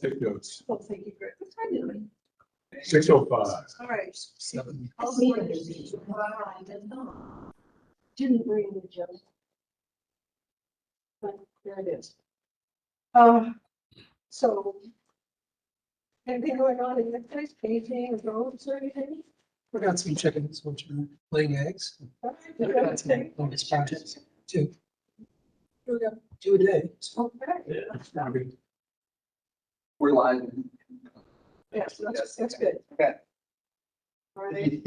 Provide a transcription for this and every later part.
Take notes. Well, thank you, Greg. What time is it? 6:05. All right. 7. Didn't bring the joke. But there it is. So. Anything going on in the place, painting, roads or anything? We got some chickens, which are laying eggs. Okay. Got some bonus projects, 2 Here we go. 2 a day. Okay. Yeah. We're live. Yes, that's good. Okay. All right.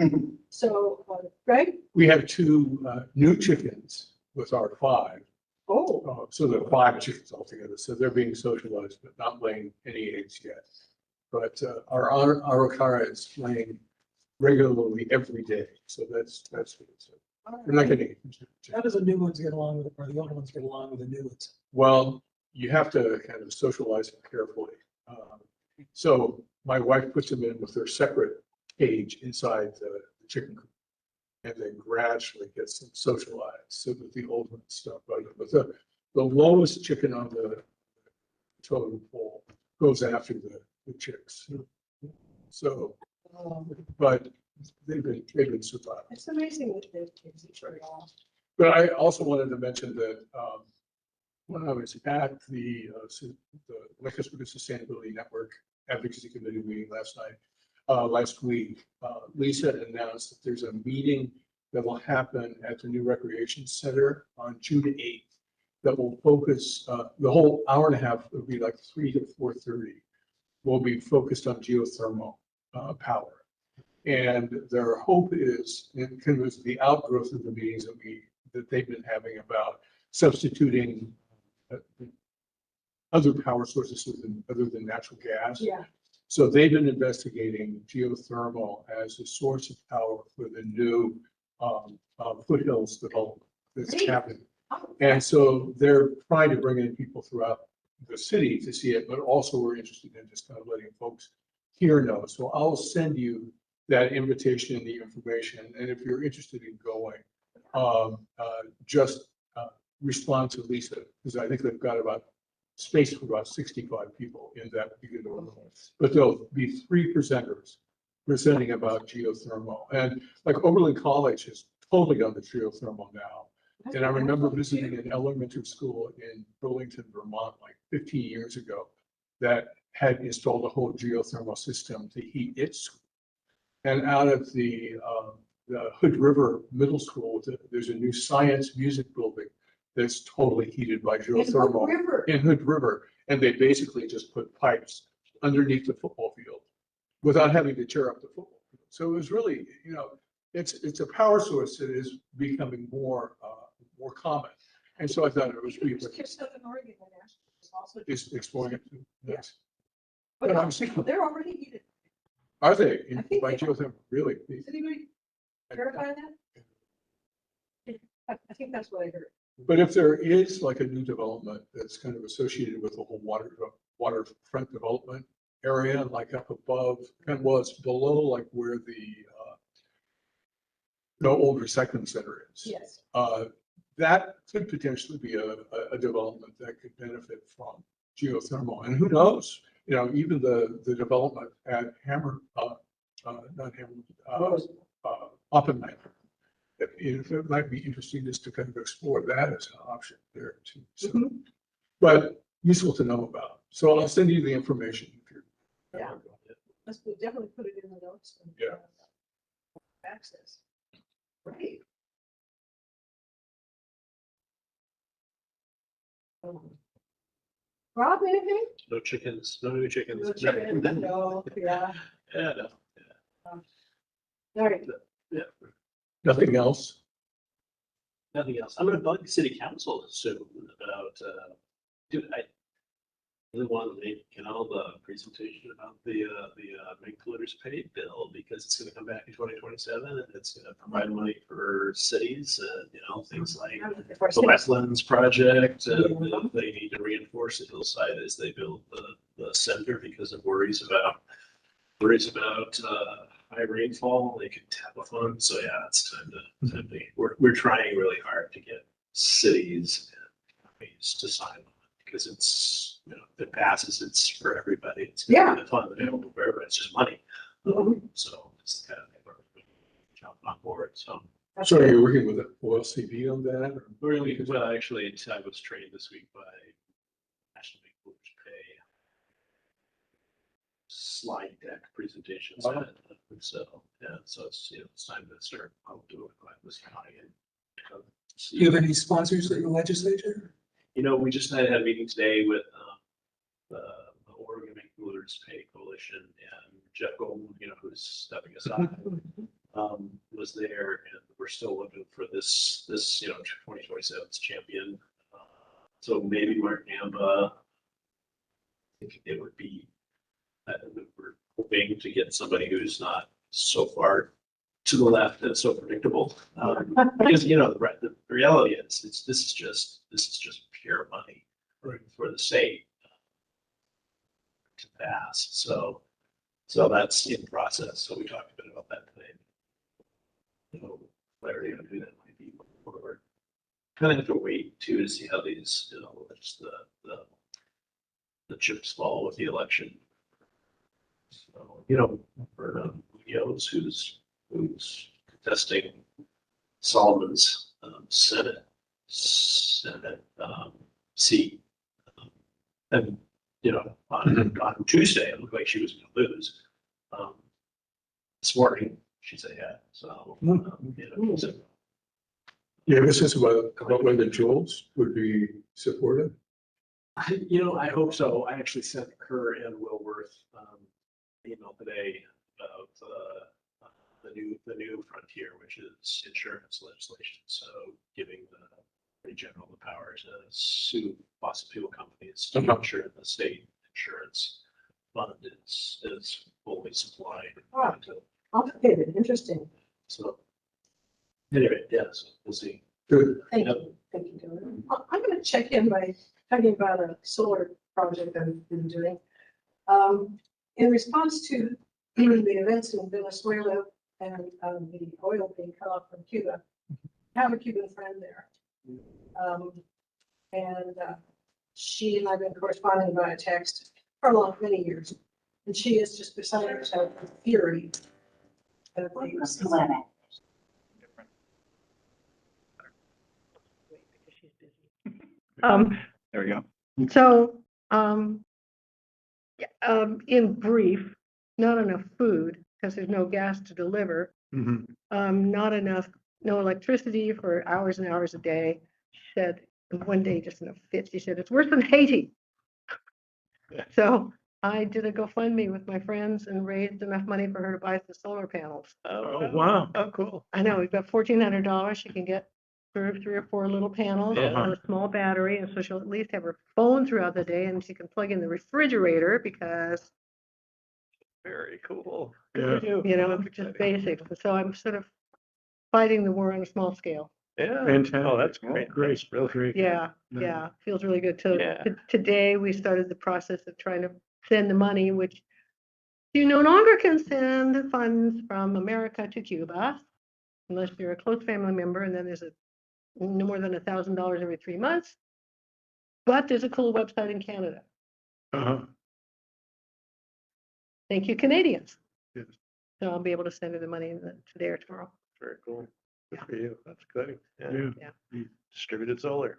So, Greg? We have 2 new chickens with our 5. Oh. So there are 5 chickens altogether. So they're being socialized, but not laying any eggs yet. But our Araucaria is laying regularly every day. So that's good. So we're not getting. How does the new ones get along with it, or the older ones get along with the new ones? Well, you have to kind of socialize them carefully. So my wife puts them in with their separate cage inside the chicken coop, and then gradually gets them socialized so that the old ones stop running. But the lowest chicken on the totem pole goes after the chicks. So, but they've been survived. It's amazing that there's kids each other all. But I also wanted to mention that when I was at the Lancaster Sustainability Network Advocacy Committee meeting last week, Lisa announced that there's a meeting that will happen at the new recreation center on June 8th that will focus, the whole hour and a half will be like 3 to 4:30, will be focused on geothermal power. And their hope is, and kind of the outgrowth of the meetings that they've been having about substituting other power sources other than natural gas. Yeah. So they've been investigating geothermal as a source of power for the new foothills development that's happening. Oh, And so they're trying to bring in people throughout the city to see it, but also we're interested in just kind of letting folks here know. So I'll send you that invitation and the information. And if you're interested in going, just respond to Lisa, because I think they've got about space for about 65 people in that particular room. But there'll be 3 presenters presenting about geothermal. And like Oberlin College has totally done the geothermal now. And I remember visiting an elementary school in Burlington, Vermont, like 15 years ago, that had installed a whole geothermal system to heat its school. And out of the Hood River Middle School, there's a new science music building that's totally heated by geothermal in Hood River. And they basically just put pipes underneath the football field without having to tear up the football field. So it was really, it's a power source that is becoming more common. And so I thought it was really is exploring it too. Yes. But I'm thinking, They're already heated. are they I think by they are. geothermal? Really? Is anybody verify that? I think that's what I heard. But if there is like a new development that's kind of associated with the whole waterfront development area, like up above, and it's below like where the old recycling center is. Yes. That could potentially be a development that could benefit from geothermal. And who knows, even the development at Oppenheimer. It might be interesting just to kind of explore that as an option there too. So, but useful to know about. So I'll send you the information if you're. Yeah. Let's definitely put it in the notes. And, Yeah. Access. Right. Rob, anything? No chickens, no new chickens. No chicken, no, yeah. Yeah, no. All right. Yeah, Nothing else? nothing else. I'm gonna bug city council soon about, I really want to make, the presentation about the main polluters pay bill, because it's gonna come back in 2027 and it's gonna provide money for cities, things like the Wetlands Project. They need to reinforce the hillside as they build the center because of worries about high rainfall. They could tap a fund. So yeah, it's time to we're trying really hard to get cities and counties to sign on, because it's you know, if it passes, it's for everybody. It's Yeah. fun, available for everybody. It's just money. So it's kind of jump on board. So That's So good. you're working with OLCV on that? Or? really, well, actually, I was trained this week by National Make Poolers Pay slide deck presentations. Oh. So yeah, so it's it's time to start. I'll do it by this county and Do you have any sponsors at your legislature? we just had a meeting today with the Oregon Make Poolers Pay Coalition, and Jeff Golden, who's stepping aside, was there, and we're still looking for this 2027 champion. So maybe Mark Namba, I think it would be, we're hoping to get somebody who's not so far to the left and so predictable. Because the reality is this is just pure money Right. for the state to pass. So that's in process. So we talked a bit about that today. Clarity on who that might be forward. Kind of have to wait too to see how these, just the chips fall with the election. So, for Munoz, who's contesting Solomon's Senate seat, and on Tuesday it looked like she was going to lose. This morning she said yeah. So so You have a sense about whether Jules would be supportive? I hope so. I actually sent her and Wilworth an email today about the new frontier, which is insurance legislation. So giving the Attorney General the power to sue fossil fuel companies to ensure the state insurance fund is fully supplied. Ah. Complicated, interesting. So anyway, so we'll see. Good. Thank you. Thank you, Dylan. I'm going to check in by talking about a solar project I've been doing. In response to the events in Venezuela and the oil being cut off from Cuba, I have a Cuban friend there. And she and I have been corresponding via text for many years. And she is just beside herself with fury. Of things. There we go. So, in brief, not enough food because there's no gas to deliver. Not enough, no electricity for hours and hours a day. She said, and one day just in a fit, she said, it's worse than Haiti. So I did a GoFundMe with my friends and raised enough money for her to buy some solar panels. Oh, wow. Oh, cool. I know, we've got $1,400. She can get three or four little panels Yeah. and a small battery, and so she'll at least have her phone throughout the day, and she can plug in the refrigerator because, Very cool. Yeah. just basics. And so I'm sort of fighting the war on a small scale. Yeah. Fantastic. Oh, that's great. Great. That's really great. Yeah, Yeah. yeah, feels really good. So Yeah. today we started the process of trying to send the money, which you no longer can send funds from America to Cuba unless you're a close family member, and then there's no more than $1,000 every 3 months. But there's a cool website in Canada. Thank you, Canadians. Yes. So I'll be able to send her the money today or tomorrow. Very cool. Good for you. That's exciting. Yeah. Distributed solar.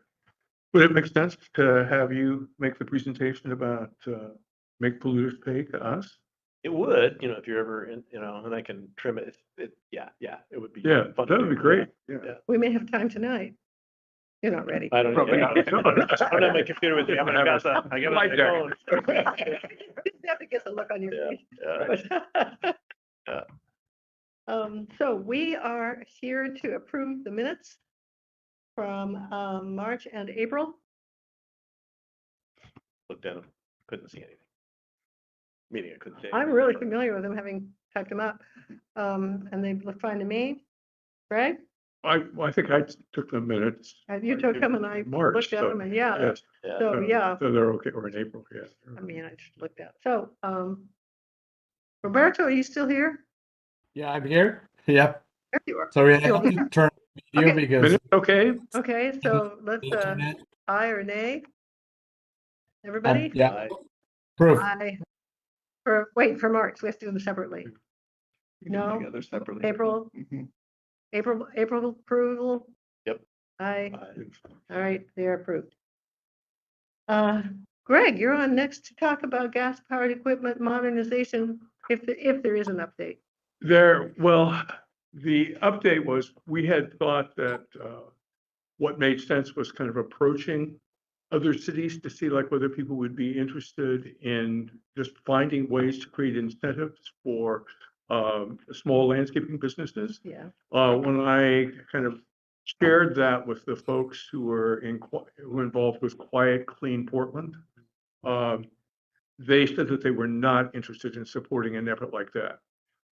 Would it make sense to have you make the presentation about make polluters pay to us? It would, if you're ever in, and I can trim it. Yeah, it would be. Yeah, fun to that would do. be great. Yeah. Yeah. We may have time tonight. You're not ready. I don't know. Probably not. I don't have my computer with me. I'm gonna pass that. I got Light my jacket. phone. Didn't have to get the look on your Yeah, face. yeah. But, so we are here to approve the minutes from March and April. Looked at them, couldn't see anything. Meaning I couldn't see. I'm anything. really familiar with them, having typed them up. And they look fine to me. Greg, I think I took the minutes. you took them and I March, looked at so, them and yeah, Yes. Yeah. so yeah, So they're okay, or in April, yeah. I mean, I just looked at. So, Roberto, are you still here? Yeah, I'm here. Yep. There you are. Sorry, I have to turn the video Okay. because Minutes, okay? Okay, so let's, the internet. aye or nay? Everybody? Yeah, Aye. proof. Wait, for March, let's do them separately. You can do them No. Together separately. April, Mhm. April approval? Yep. Aye, Aye. all right, they're approved. Greg, you're on next to talk about gas-powered equipment modernization, if there is an update. Well, the update was, we had thought that what made sense was kind of approaching other cities to see like whether people would be interested in just finding ways to create incentives for small landscaping businesses. Yeah. When I kind of shared that with the folks who were involved with Quiet Clean Portland, they said that they were not interested in supporting an effort like that.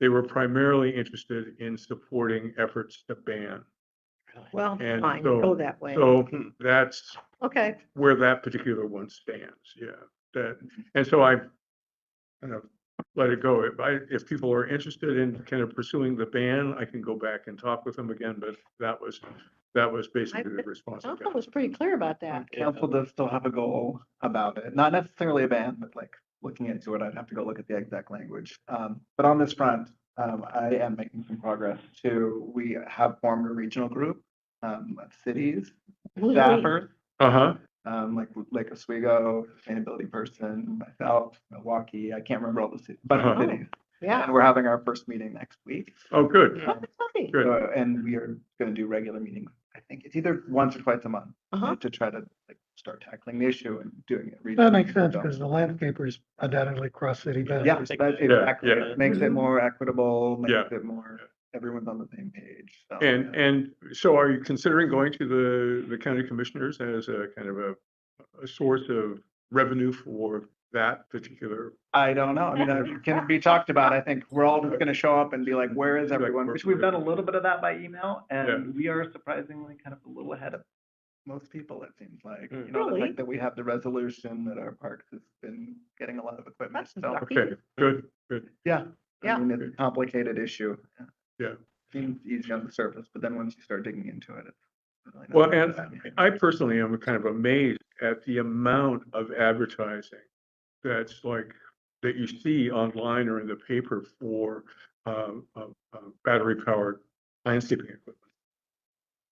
They were primarily interested in supporting efforts to ban. Well, And fine, so- go that way. So that's Okay, where that particular one stands, yeah. And so I kind of let it go. If people are interested in kind of pursuing the ban, I can go back and talk with them again, but that was basically the response I Council got. was pretty clear about that. Council does still have a goal about it, not necessarily a ban, but like looking into it, I'd have to go look at the exact language. But on this front, I am making some progress too. We have formed a regional group of cities, Who's we? staffers, Uh-huh, like Lake Oswego, sustainability person, myself, Milwaukee. I can't remember all the cities, bunch of Uh-huh. cities. Yeah. And we're having our first meeting next week. oh, good, That's exciting. good. And we are going to do regular meetings. I think it's either once or twice a month Uh-huh. to try to like start tackling the issue and doing it. That makes regionally. sense So- because the landscapers undoubtedly cross city Yeah, boundaries. that- Yeah, exactly. yeah. It makes it more equitable, makes Yeah. it more, everyone's on the same page. So, And, yeah. and so are you considering going to the county commissioners as a kind of a source of revenue for that particular? I don't know. I mean, it can be talked about. I think we're all just going to show up and be like, where is Like, everyone? where- Which we've done a little bit of that by email Yeah. and we are surprisingly kind of a little ahead of most people, it seems like. You know, the Really? fact that we have the resolution that our parks has been getting a lot of equipment. That's So, lucky. Okay, good, good. yeah. Yeah. I mean, it's a complicated issue. Yeah. Seems easy on the surface, but then once you start digging into it, it's really not Well, that and bad. I personally am kind of amazed at the amount of advertising that's like, that you see online or in the paper for battery powered landscaping equipment.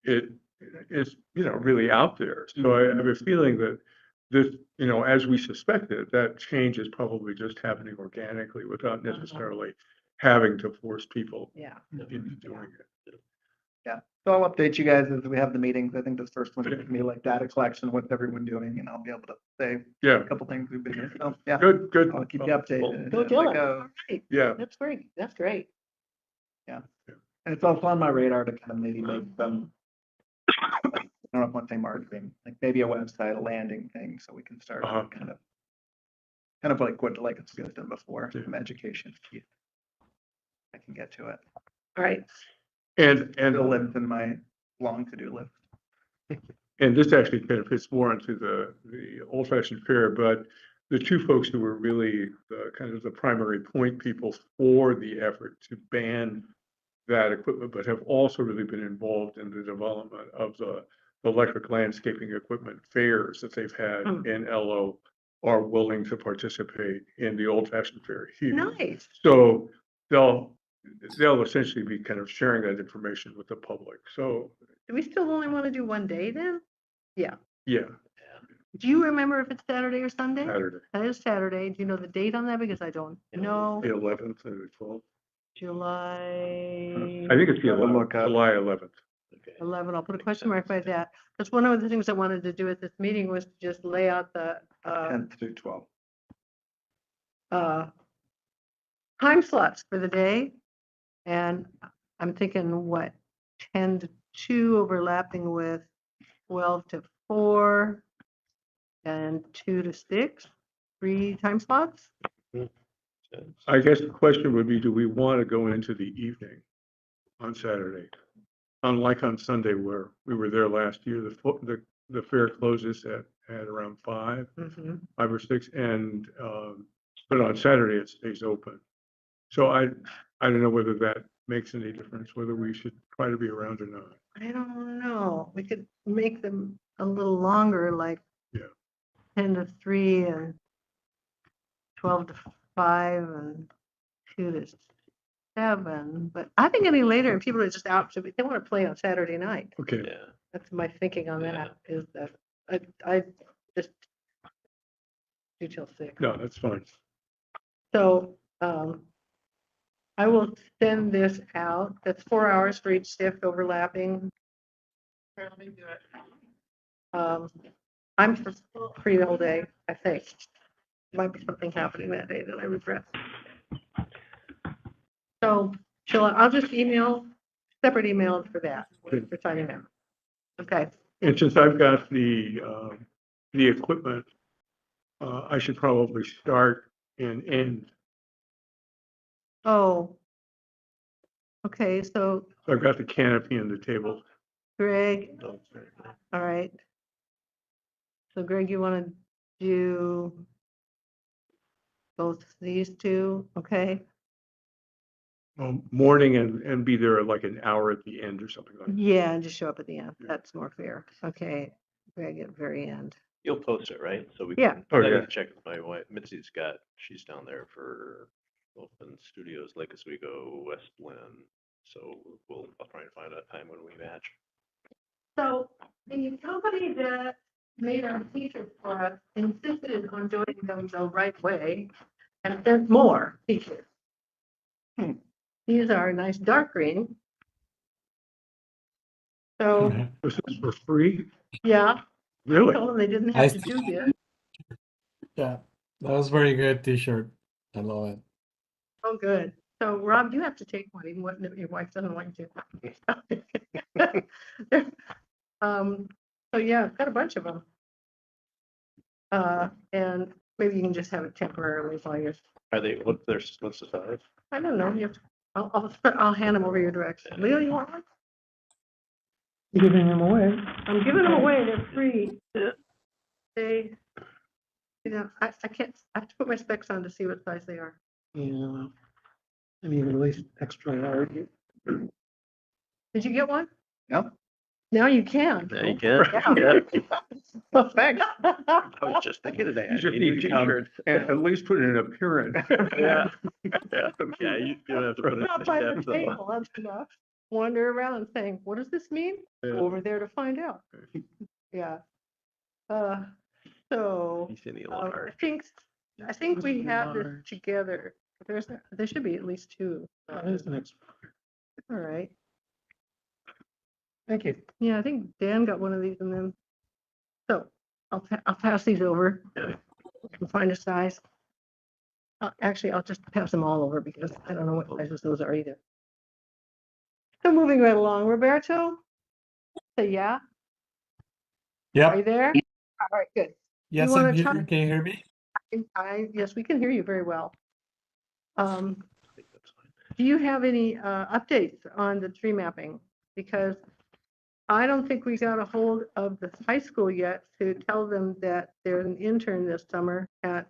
It is, really out there. So I have a feeling that this, as we suspected, that change is probably just happening organically without necessarily having to force people Yeah. into doing it. Yeah, so I'll update you guys as we have the meetings. I think this first one is gonna be like data collection, what's everyone doing, and I'll be able to say Yeah, a couple things we've been doing. So, yeah, good, good. I'll keep you Well, updated. Go as I Dylan. go. All right. Yeah, That's great. That's great. And it's also on my radar to kind of maybe make some, I don't know if I want to say marketing, like maybe a website, a landing thing, so we can start Uh-huh. kind of like what, like it's been done before, Yeah. some education. I can get to it. All right. and Still lives in my long to-do list. And this actually kind of fits more into the old fashioned fair, but the two folks who were really the kind of the primary point people for the effort to ban that equipment, but have also really been involved in the development of the electric landscaping equipment fairs that they've had Hmm. in LO, are willing to participate in the old fashioned fair here. Nice. So they'll essentially be kind of sharing that information with the public. So, Do we still only want to do one day then? yeah, Do you remember if it's Saturday or Sunday? Saturday, That is Saturday. Do you know the date on that? Because I don't know. the 11th and the 12th. July I think it's the Have a 11th, look up. July 11th. Okay. 11. I'll put a question mark by that. Because one of the things I wanted to do at this meeting was to just lay out the 10th through 12th. uh, time slots for the day. And I'm thinking what, 10 to 2 overlapping with 12 to 4 and 2 to 6, 3 time slots. I guess the question would be, do we want to go into the evening on Saturday? Unlike on Sunday where we were there last year, the fair closes at around 5 or 6, and but on Saturday it stays open. So I don't know whether that makes any difference, whether we should try to be around or not. I don't know. We could make them a little longer, like. Yeah. 10 to 3 and 12 to 5 and 2 to 7. But I think any later, and people are just out, so they want to play on Saturday night. Okay. Yeah. That's my thinking on that, is that I just do till 6. No, that's fine. So, I will send this out. That's 4 hours for each shift overlapping. I'm free the whole day, I think. Might be something happening that day that I regret. So, I'll just separate email for that, for signing out. Okay, And since I've got the equipment, I should probably start and end. oh. Okay, so So I've got the canopy and the table. Greg, all right. So Greg, you want to do both these two, okay? Morning and be there like an hour at the end or something like that. Yeah, and just show up at the end. That's more fair. Okay, Greg at the very end. You'll post it, right? So we Yeah. can, Oh, I yeah. can check with my wife. Mitzi's she's down there for Open Studios, Lake Oswego, West Linn. So I'll try and find a time when we match. So the company that made our t-shirts for us insisted on doing them the right way and sent more t-shirts. These are nice dark green. So, Was this for free? yeah, I Really? told them they didn't have to do this. Yeah, that was very good t-shirt. I love it. Oh, good. So Rob, you have to take one, even what your wife doesn't want you to. So yeah, I've got a bunch of them. And maybe you can just have it temporarily while you're, Are they, what's the size? I don't know, you have to, I'll hand them over your direction. Leo, you want one? Giving them away. I'm giving them away, they're free. They, I can't, I have to put my specs on to see what size they are. Yeah. I mean, at least extra large. Did you get one? No. Now you can. Yeah, you can. Yeah. Well, thanks. I was just thinking today, I need a t-shirt. At least put in an appearance. Yeah. Yeah, you don't have to put it Not in by the depth, though. table, that's enough. Wander around saying, what does this mean? Yeah. Go over there to find out. Yeah. So, You see any I large? think we have this together. There should be at least 2. There's the next. All right. Thank you. Yeah, I think Dan got one of these and then, so I'll pass these over. Okay. And find a size. Actually, I'll just pass them all over because I don't know what sizes those are either. So moving right along, Roberto? Say yeah, are Yep. you there? All right, good. Yes, wanna I'm here. talk- Can you hear me? Yes, we can hear you very well. I think that's fine. Do you have any updates on the tree mapping? Because I don't think we got a hold of the high school yet to tell them that there's an intern this summer at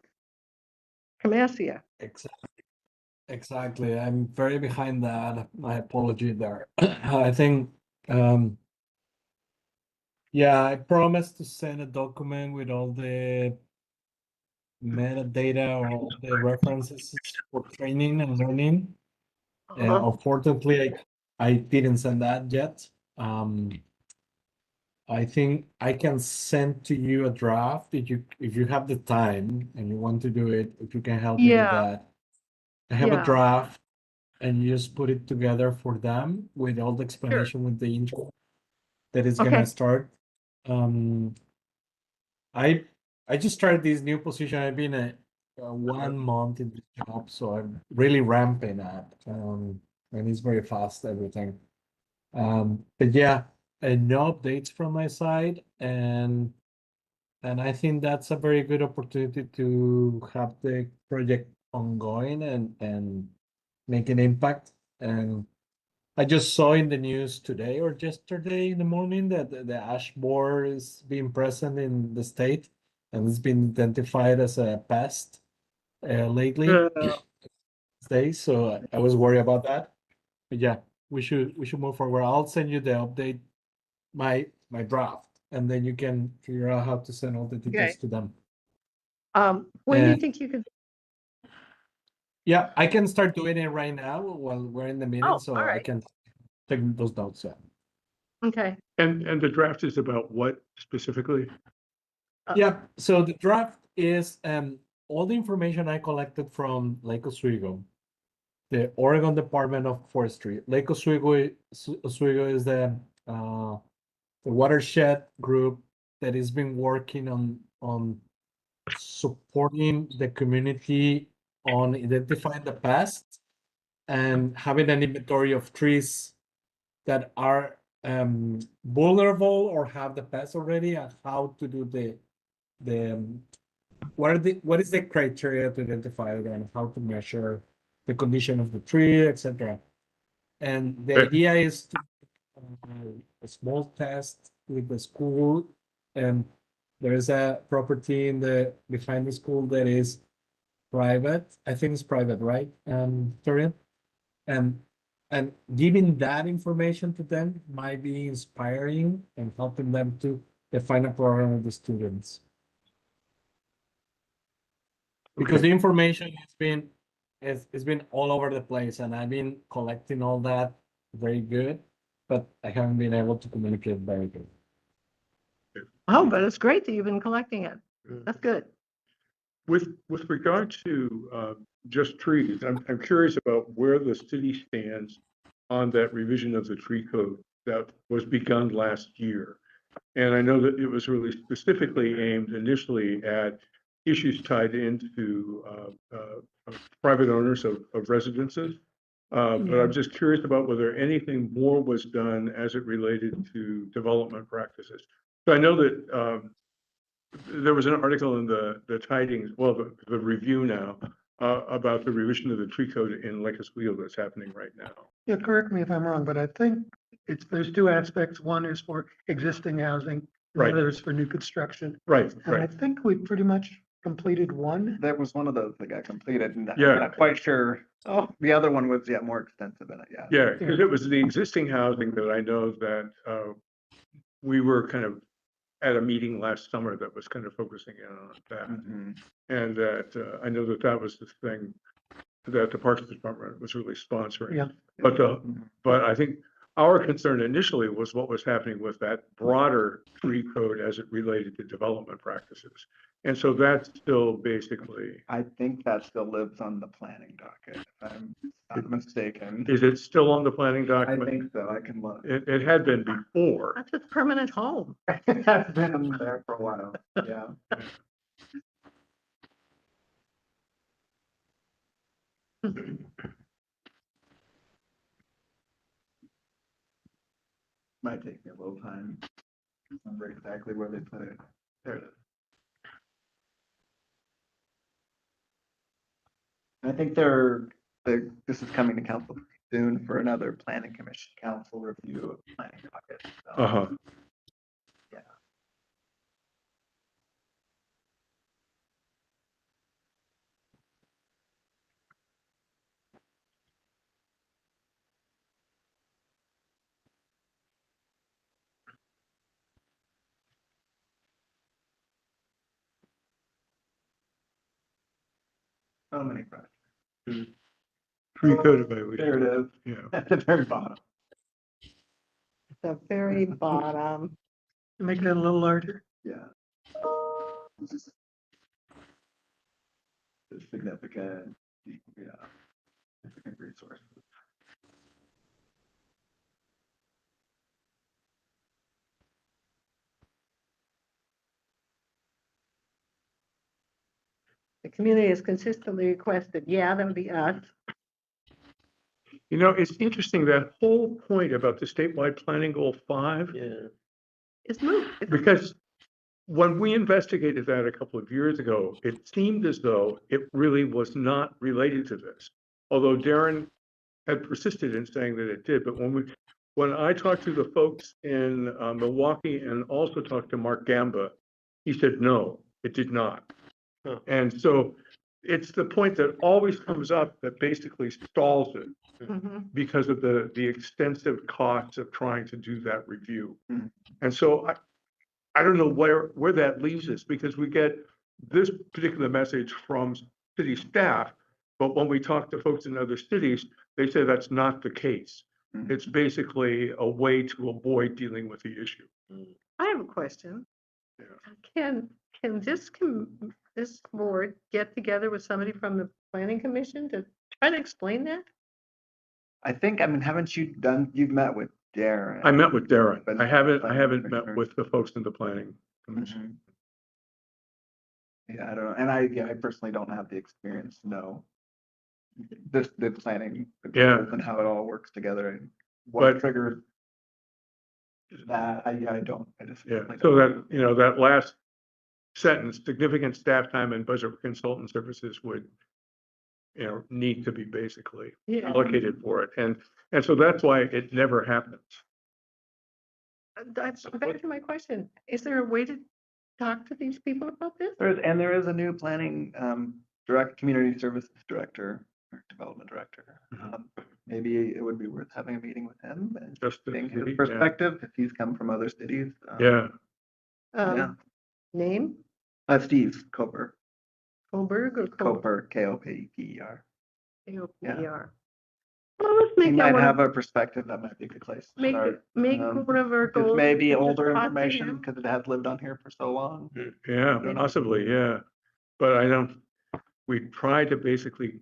Camasia. Exactly. I'm very behind that. My apology there. I think, yeah, I promised to send a document with all the metadata or all the references for training and learning. And unfortunately, I didn't send that yet. I think I can send to you a draft if you have the time and you want to do it, if you can help me with Yeah. that. I have Yeah. a draft and you just put it together for them with all the explanation with the intro that is Okay. gonna start. I just started this new position. I've been a 1 month in the job, so I'm really ramping up. And it's very fast, everything. But yeah, no updates from my side, and I think that's a very good opportunity to have the project ongoing and make an impact. And I just saw in the news today or yesterday in the morning that the ash borer is being present in the state and it's been identified as a pest lately days. So I was worried about that. But yeah, we should move forward. I'll send you the update, my draft, and then you can figure out how to send all the details Okay. to them. When do you And- think you could? Yeah, I can start doing it right now while we're in the meeting, Oh, so all I right. can take those notes. Yeah. Okay, And the draft is about what specifically? Yeah, so the draft is all the information I collected from Lake Oswego, the Oregon Department of Forestry. Lake Oswego is the watershed group that has been working on supporting the community on identifying the pests and having an inventory of trees that are vulnerable or have the pest already, and how to do the what is the criteria to identify it and how to measure the condition of the tree, etc. And the idea is to a small test with the school, and there is a property behind the school that is private. I think it's private, right, Torian? And and giving that information to them might be inspiring and helping them to define a program with the students. Because the information it's been all over the place, and I've been collecting all that very good, but I haven't been able to communicate very good. oh, but it's great that you've been collecting it. That's good. With regard to just trees, I'm curious about where the city stands on that revision of the tree code that was begun last year. And I know that it was really specifically aimed initially at issues tied into private owners of residences. But I'm just curious about whether anything more was done as it related to development practices. So I know that there was an article in the tidings, well, the review now, about the revision of the tree code in Lake Oswego that's happening right now. Yeah, correct me if I'm wrong, but I think there's two aspects. One is for existing housing, and the Right. other is for new construction. Right, And I right. think we pretty much completed one. There was one of those that got completed, and Yeah. I'm not quite sure. Oh, the other one was more extensive in it, yeah. Yeah, because it was the existing housing that I know that we were kind of at a meeting last summer that was kind of focusing in on that. Mhm. And that I know that that was the thing that the Parks Department was really sponsoring. Yeah. But I think our concern initially was what was happening with that broader tree code as it related to development practices. And so that's still basically, I think that still lives on the planning docket, if I'm not mistaken. is it still on the planning I document? think so, I can look. It had been before. That's its permanent home. It's been there for a while, yeah. Might take me a little time to remember exactly where they put it. There it is. I think this is coming to council soon for another planning commission council review of planning docket. So, Uh-huh. yeah. So many projects. Tree code evaluation. There it is, Yeah. at the very bottom. The very bottom. Make that a little larger. Yeah. It's significant, yeah, significant resources. The community has consistently requested, yeah, that would be us. You know, it's interesting, that whole point about the statewide planning goal 5, Yeah. It's moved. because when we investigated that a couple of years ago, it seemed as though it really was not related to this. Although Darren had persisted in saying that it did, but when I talked to the folks in Milwaukee and also talked to Mark Gamba, he said, no, it did not. Huh. And so it's the point that always comes up that basically stalls it Mhm. because of the extensive costs of trying to do that review. Mhm. And so I don't know where that leaves us, because we get this particular message from city staff, but when we talk to folks in other cities, they say that's not the case. Mhm. It's basically a way to avoid dealing with the issue. I have a question. Yeah. Can this board get together with somebody from the planning commission to try to explain that? I think, I mean, haven't you you've met with Darren? I met with Darren. But- I haven't Planning met commissioner. with the folks in the planning commission. Mhm. Yeah, I don't know. And I personally don't have the experience to know the planning. Yeah. And how it all works together and But- what triggers that. I don't, I just. Yeah, like, so that, that last sentence, significant staff time and budget for consultant services would, need to be basically Yeah. allocated for it. And so that's why it never happens. That's back to my question. Is there a way to talk to these people about this? There is a new planning, community services director or development director. Maybe it would be worth having a meeting with him and Just to getting see, his yeah. perspective, because he's come from other cities. Yeah, Yeah. Name, Steve Koper, Coburg or Koper, Koper. K-O-P-E-R? Well, let's He make that might one, have a perspective that might be a good place to make, start. make one of our This goals. may be to older talk to information him. because it has lived on here for so long. yeah, possibly, yeah. But we try to basically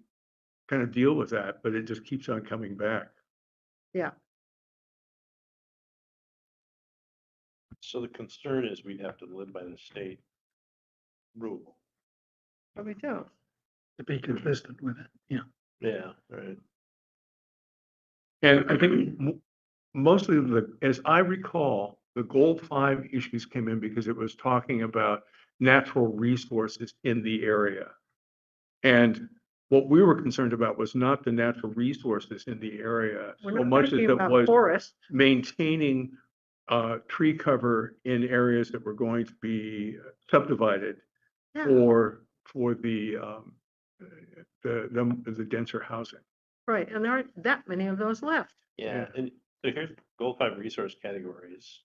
kind of deal with that, but it just keeps on coming back. Yeah, So the concern is we'd have to live by the state rule. but we don't. To be consistent with it, yeah. Yeah, right. And I think mostly as I recall, the goal 5 issues came in because it was talking about natural resources in the area. And what we were concerned about was not the natural resources in the area We're so not much as talking it about was forests. maintaining tree cover in areas that were going to be subdivided Yeah, for the denser housing. right, and there aren't that many of those left. Yeah, and so here's goal 5 resource categories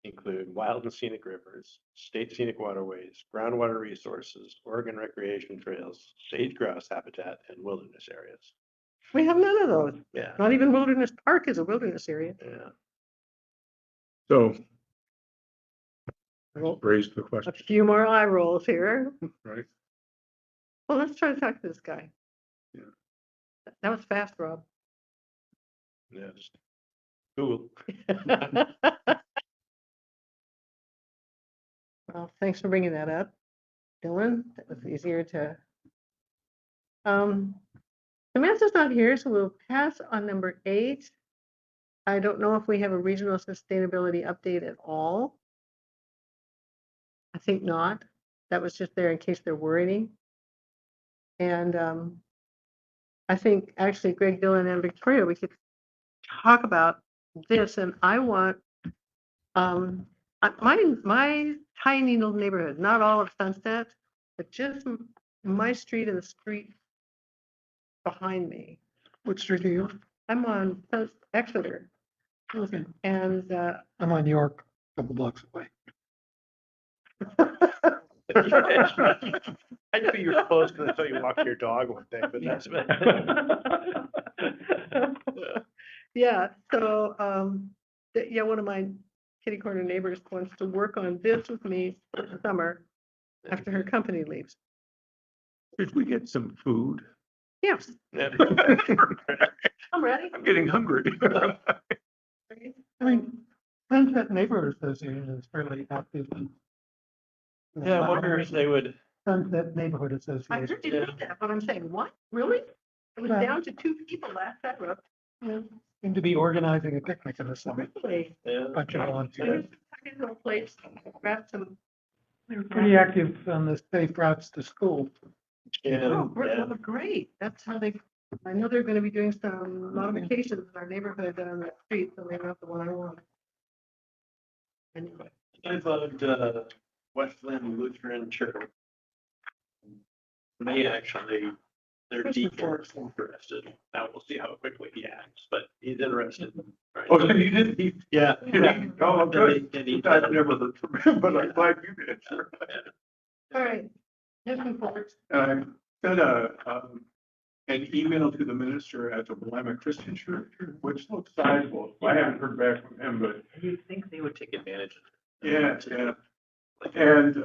include wild and scenic rivers, state scenic waterways, groundwater resources, Oregon recreation trails, sage grouse habitat, and wilderness areas. We have none of those. Yeah, Not even Wilderness Park is a wilderness area. yeah. So Well, raised the a question, few more eye rolls here. right? Well, let's try to talk to this guy. Yeah. That was fast, Rob. Yeah, just Google. Well, thanks for bringing that up, Dylan. That was easier to. Samantha's not here, so we'll pass on number 8. I don't know if we have a regional sustainability update at all. I think not. That was just there in case there were any. And I think actually Greg, Dylan, and Victoria, we could talk about this. And I want my tiny little neighborhood, not all of Sunset, but just my street and the street behind me. What street are you? I'm on Exeter, Okay. and I'm on York, a couple blocks away. I knew you were close because I saw you walk your dog one day, but that's. yeah, so one of my kitty corner neighbors wants to work on this with me for the summer after her company leaves. Did we get some food? Yes, I'm ready. I'm getting hungry. I mean, Sunset Neighborhood Association is fairly active. Yeah, I wonder if they would. Sunset Neighborhood I Association. heard you say that, but I'm saying, what, really? It was Well- down to 2 people last Saturday. Seem to be organizing a picnic in the summer. Really? Yeah. Bunch of volunteers. Place, grab some. They were pretty active on the safe routes to school. Yeah, Oh, yeah. great. That's how they, I know they're gonna be doing some modifications in our neighborhood on the street, so maybe not the one I want. Anyway, I voted West Linn Lutheran Church. They actually, their deacon is interested. Now we'll see how quickly he acts, but he's interested. Right? Oh, you did? Yeah. Oh, good. And he- I've never heard from him, but I'm glad you did. all right. Looking forward. And I sent an email to the minister at the Willamette Christian Church, which looks sizable. I haven't heard back from him, but You'd think they would take advantage of it. yeah. And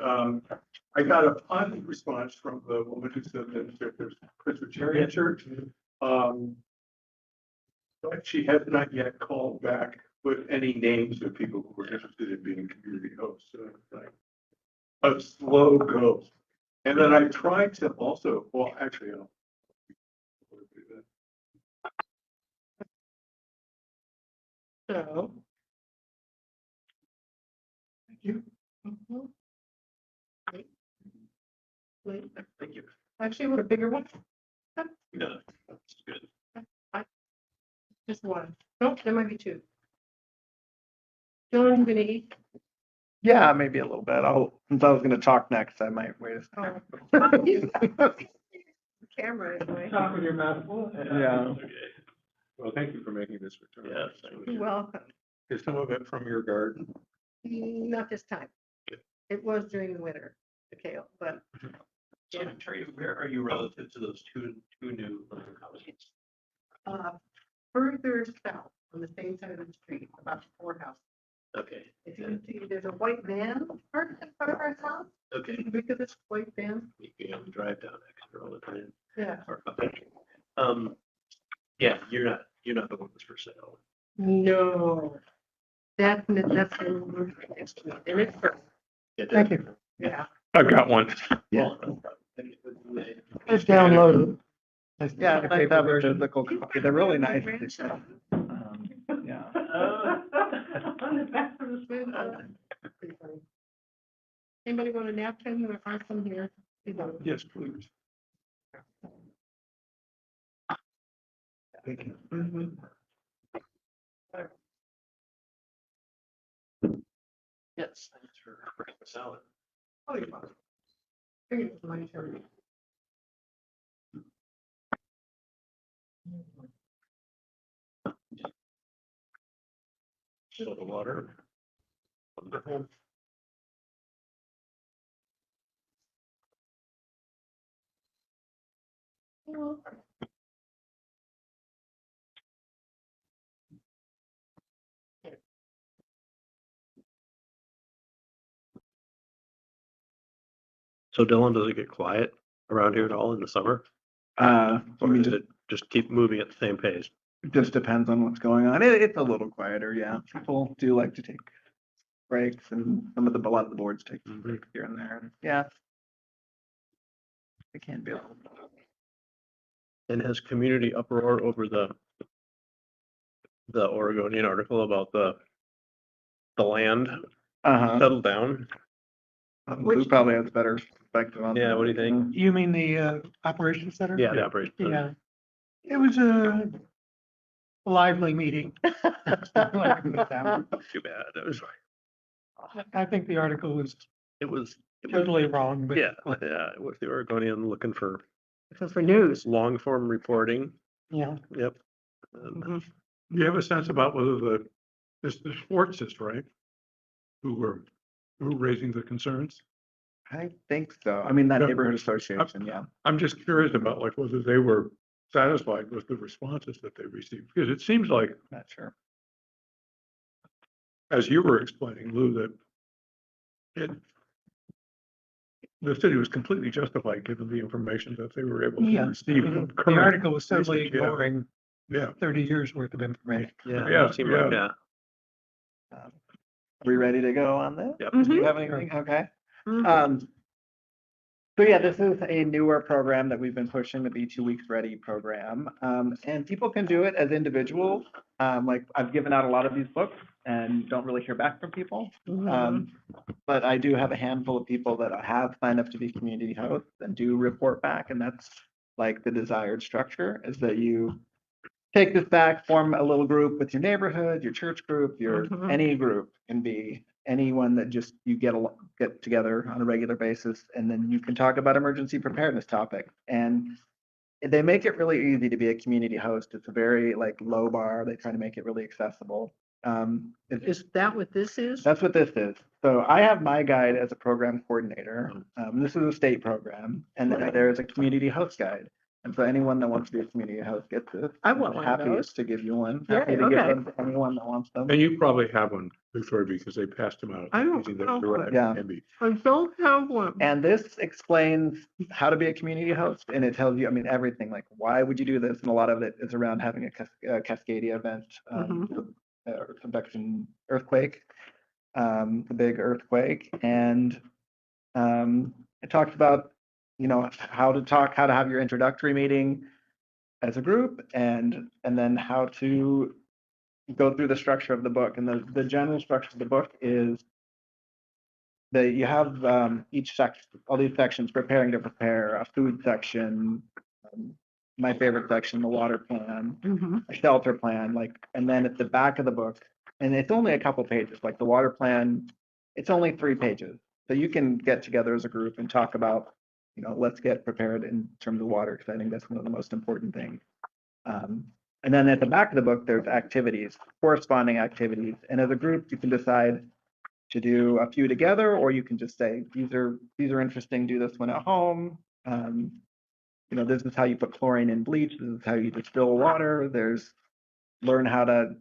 I got a positive response from the woman who said that there's a Presbyterian church. But she has not yet called back with any names of people who were interested in being community hosts. So it's like a slow go. And then I tried to also, well, actually, I'll. So. Thank you. Mhm. Wait, Thank you. actually, I want a bigger one, No, that's good. just one. Nope, there might be two. John, you gonna eat? Yeah, maybe a little bit. Since I was gonna talk next, I might wait a second. Oh. Camera anyway. Top of your mouth full? Yeah. Okay. Well, thank you for making this return. Yeah, thank You're welcome. Is some of it from your garden? Not this time. Good. It was during the winter, the kale, but So Terry, where are you relative to those two new houses? further south on the same side of the street, about 4 houses. Okay, If you can see, there's a white van parked in front of our house. okay. Look at this white van. You can drive down Exeter all the time. Yeah. Or up there. Yeah, you're not the one that's for sale. No. That's the one next to it. And it's, Yeah, Thank you. yeah. I've got one. Well, It's downloaded. Yeah, it's nice to have a version. physical copy. They're really nice. Yeah. On the back of the spoon. Pretty funny. Anybody want a napkin? There are some here. Yes, please. Thank you. Yes, thanks for breakfast salad. Oh, you're welcome. Here's my turn. Soda water. Wonderful. So Dylan, does it get quiet around here at all in the summer? I Or mean, does it just keep moving at the same pace? it just depends on what's going on. It's a little quieter, yeah. People do like to take breaks and a lot of the boards take breaks here and there. Yeah. It can be a little. And has community uproar over the Oregonian article about the land Uh-huh. settled down? Lou probably has better perspective on. Yeah, that. what do you think? You mean the operations center? Yeah, the operation. Yeah. It was a lively meeting. Too bad. I think the article was It was totally wrong, but yeah, it was the Oregonian looking for For news. long form reporting. yeah. Yep. Do you have a sense about whether the Schwartzes, right? Who were raising the concerns? I think so. I mean, that Yeah. neighborhood association, yeah. I'm just curious about like whether they were satisfied with the responses that they received, because it seems like, Not sure. as you were explaining, Lou, that the city was completely justified given the information that they were able to Yeah. receive. from The current article was totally research, yeah. ignoring Yeah, 30 years worth of information. Yeah. Yeah, it seemed like, yeah. Are we ready to go on this? Yep. Do you have anything? Okay. So yeah, this is a newer program that we've been pushing, the Be 2 Weeks Ready program. And people can do it as individuals. Like I've given out a lot of these books and don't really hear back from people. But I do have a handful of people that have signed up to be community hosts and do report back. And that's like the desired structure, is that you take this back, form a little group with your neighborhood, your church group, your any group can be anyone that just you get together on a regular basis, and then you can talk about emergency preparedness topics. And they make it really easy to be a community host. It's a very like low bar. They try to make it really accessible. It's Is that what this is? That's what this is. So I have my guide as a program coordinator. This is a state program, and then Right. there's a community host guide. And so anyone that wants to be a community host gets this. I want one of Happy those. to give you one. Yeah, Happy to give okay. them to anyone that wants them. And you probably have one, Victoria, because they passed them out. I don't Using that know. direct Yeah. MB. I don't have one. And this explains how to be a community host, and it tells you, I mean, everything, like why would you do this? And a lot of it is around having a Cascadia event, or convection earthquake, the big earthquake, and it talks about, how to have your introductory meeting as a group, and then how to go through the structure of the book. And the general structure of the book is that you have each section, all these sections: preparing to prepare, a food section, my favorite section, the water plan, a shelter plan, and then at the back of the book, and it's only a couple pages, like the water plan, it's only 3 pages. So you can get together as a group and talk about, let's get prepared in terms of water, because I think that's one of the most important things. And then at the back of the book, there's activities, corresponding activities. And as a group, you can decide to do a few together, or you can just say, these are interesting, do this one at home. This is how you put chlorine in bleach. This is how you distill water. There's learn how to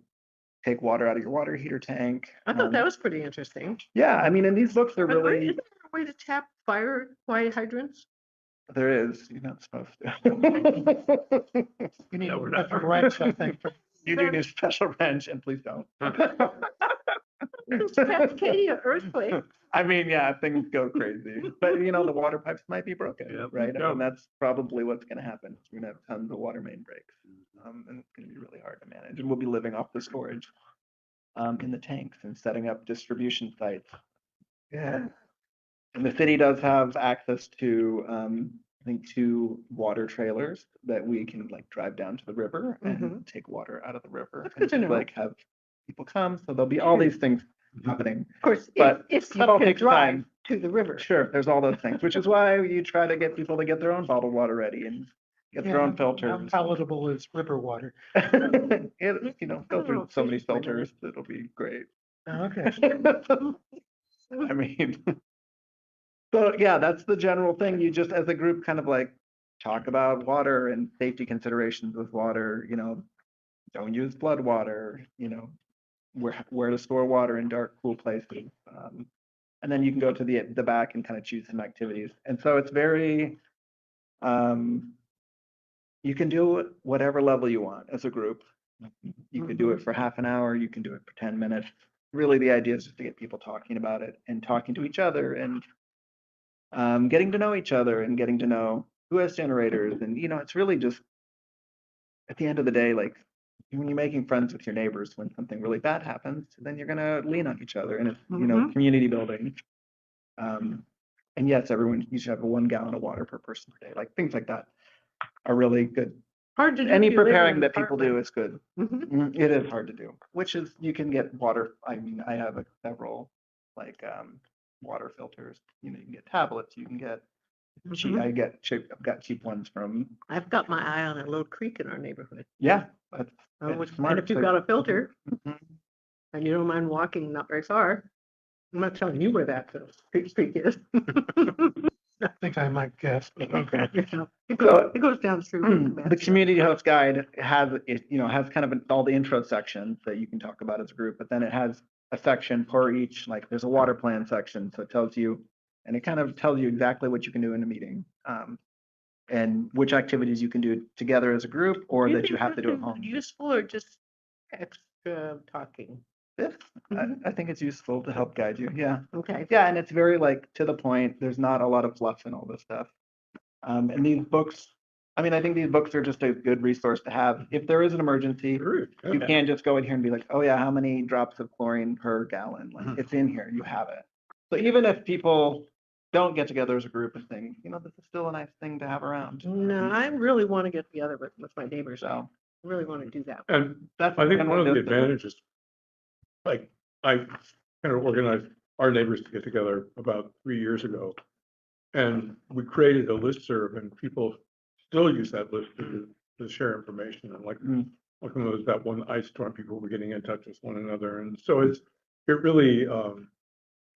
take water out of your water heater tank. I thought that was pretty interesting. Yeah, I mean, and these books are But really, Is there a way to tap fire hydrants? there is, you're not supposed to. You need No, a we're not. special wrench, I think. You do need a special wrench, and please don't. It's Cascadia earthquake. I mean, yeah, things go crazy, but the water pipes might be broken, Yep. right? Yep. And that's probably what's going to happen. We're going to have tons of water main breaks, and it's going to be really hard to manage. And we'll be living off the storage in the tanks and setting up distribution sites. Yeah. And the city does have access to, I think, 2 water trailers that we can drive down to the river and take water out of the river. That's and good to just, know. have people come. So there'll be all these things happening. Of course, But if you that all can takes drive time. to the river. Sure, there's all those things, which is why you try to get people to get their own bottled water ready and get their own How filters. palatable is river water? Go through so many filters, it'll be great. Okay. I mean, so yeah, that's the general thing. You just, as a group, kind of talk about water and safety considerations with water, don't use flood water, where to store water in dark, cool places. And then you can go to the back and kind of choose some activities. And so it's very, you can do it whatever level you want as a group. You can do it for half an hour, you can do it for 10 minutes. Really, the idea is just to get people talking about it and talking to each other and getting to know each other and getting to know who has generators. And, it's really just, at the end of the day, when you're making friends with your neighbors, when something really bad happens, then you're going to lean on each other, and it's, community building. And yes, you should have 1 gallon of water per person per day. Things like that are really good. Hard to do. Any if you live in preparing an that people do apartment. is good. Mhm. It is hard to do, which is, you can get water. I mean, I have several water filters. You can get tablets. You can get cheap. Mhm. I've got cheap ones from. I've got my eye on a little creek in our neighborhood. Yeah, that's And it's smart. if you've got a filter Mhm. and you don't mind walking not very far, I'm not telling you where that creek is. I think I might guess, but okay. It goes down through. The community host guide has kind of all the intro sections that you can talk about as a group, but then it has a section per each, there's a water plan section. So it tells you, and it kind of tells you exactly what you can do in a meeting, and which activities you can do together as a group, or that you have to do at home. Useful or just extra talking? I think it's useful to help guide you. Yeah. Okay. Yeah, and it's very to the point. There's not a lot of fluff in all this stuff. And these books, I mean, I think these books are just a good resource to have. If there is an emergency, you can't just go in here and be like, oh yeah, how many drops of chlorine per gallon? It's in here, you have it. So even if people don't get together as a group and things, this is still a nice thing to have around. No, I really want to get together with my neighbors. So I really want to do that. And that's I think kind one of the it is. advantages, I kind of organized our neighbors to get together about 3 years ago. And we created a listserv, and people still use that list to share information. And like when there was that one ice storm, people were getting in touch with one another. And so it really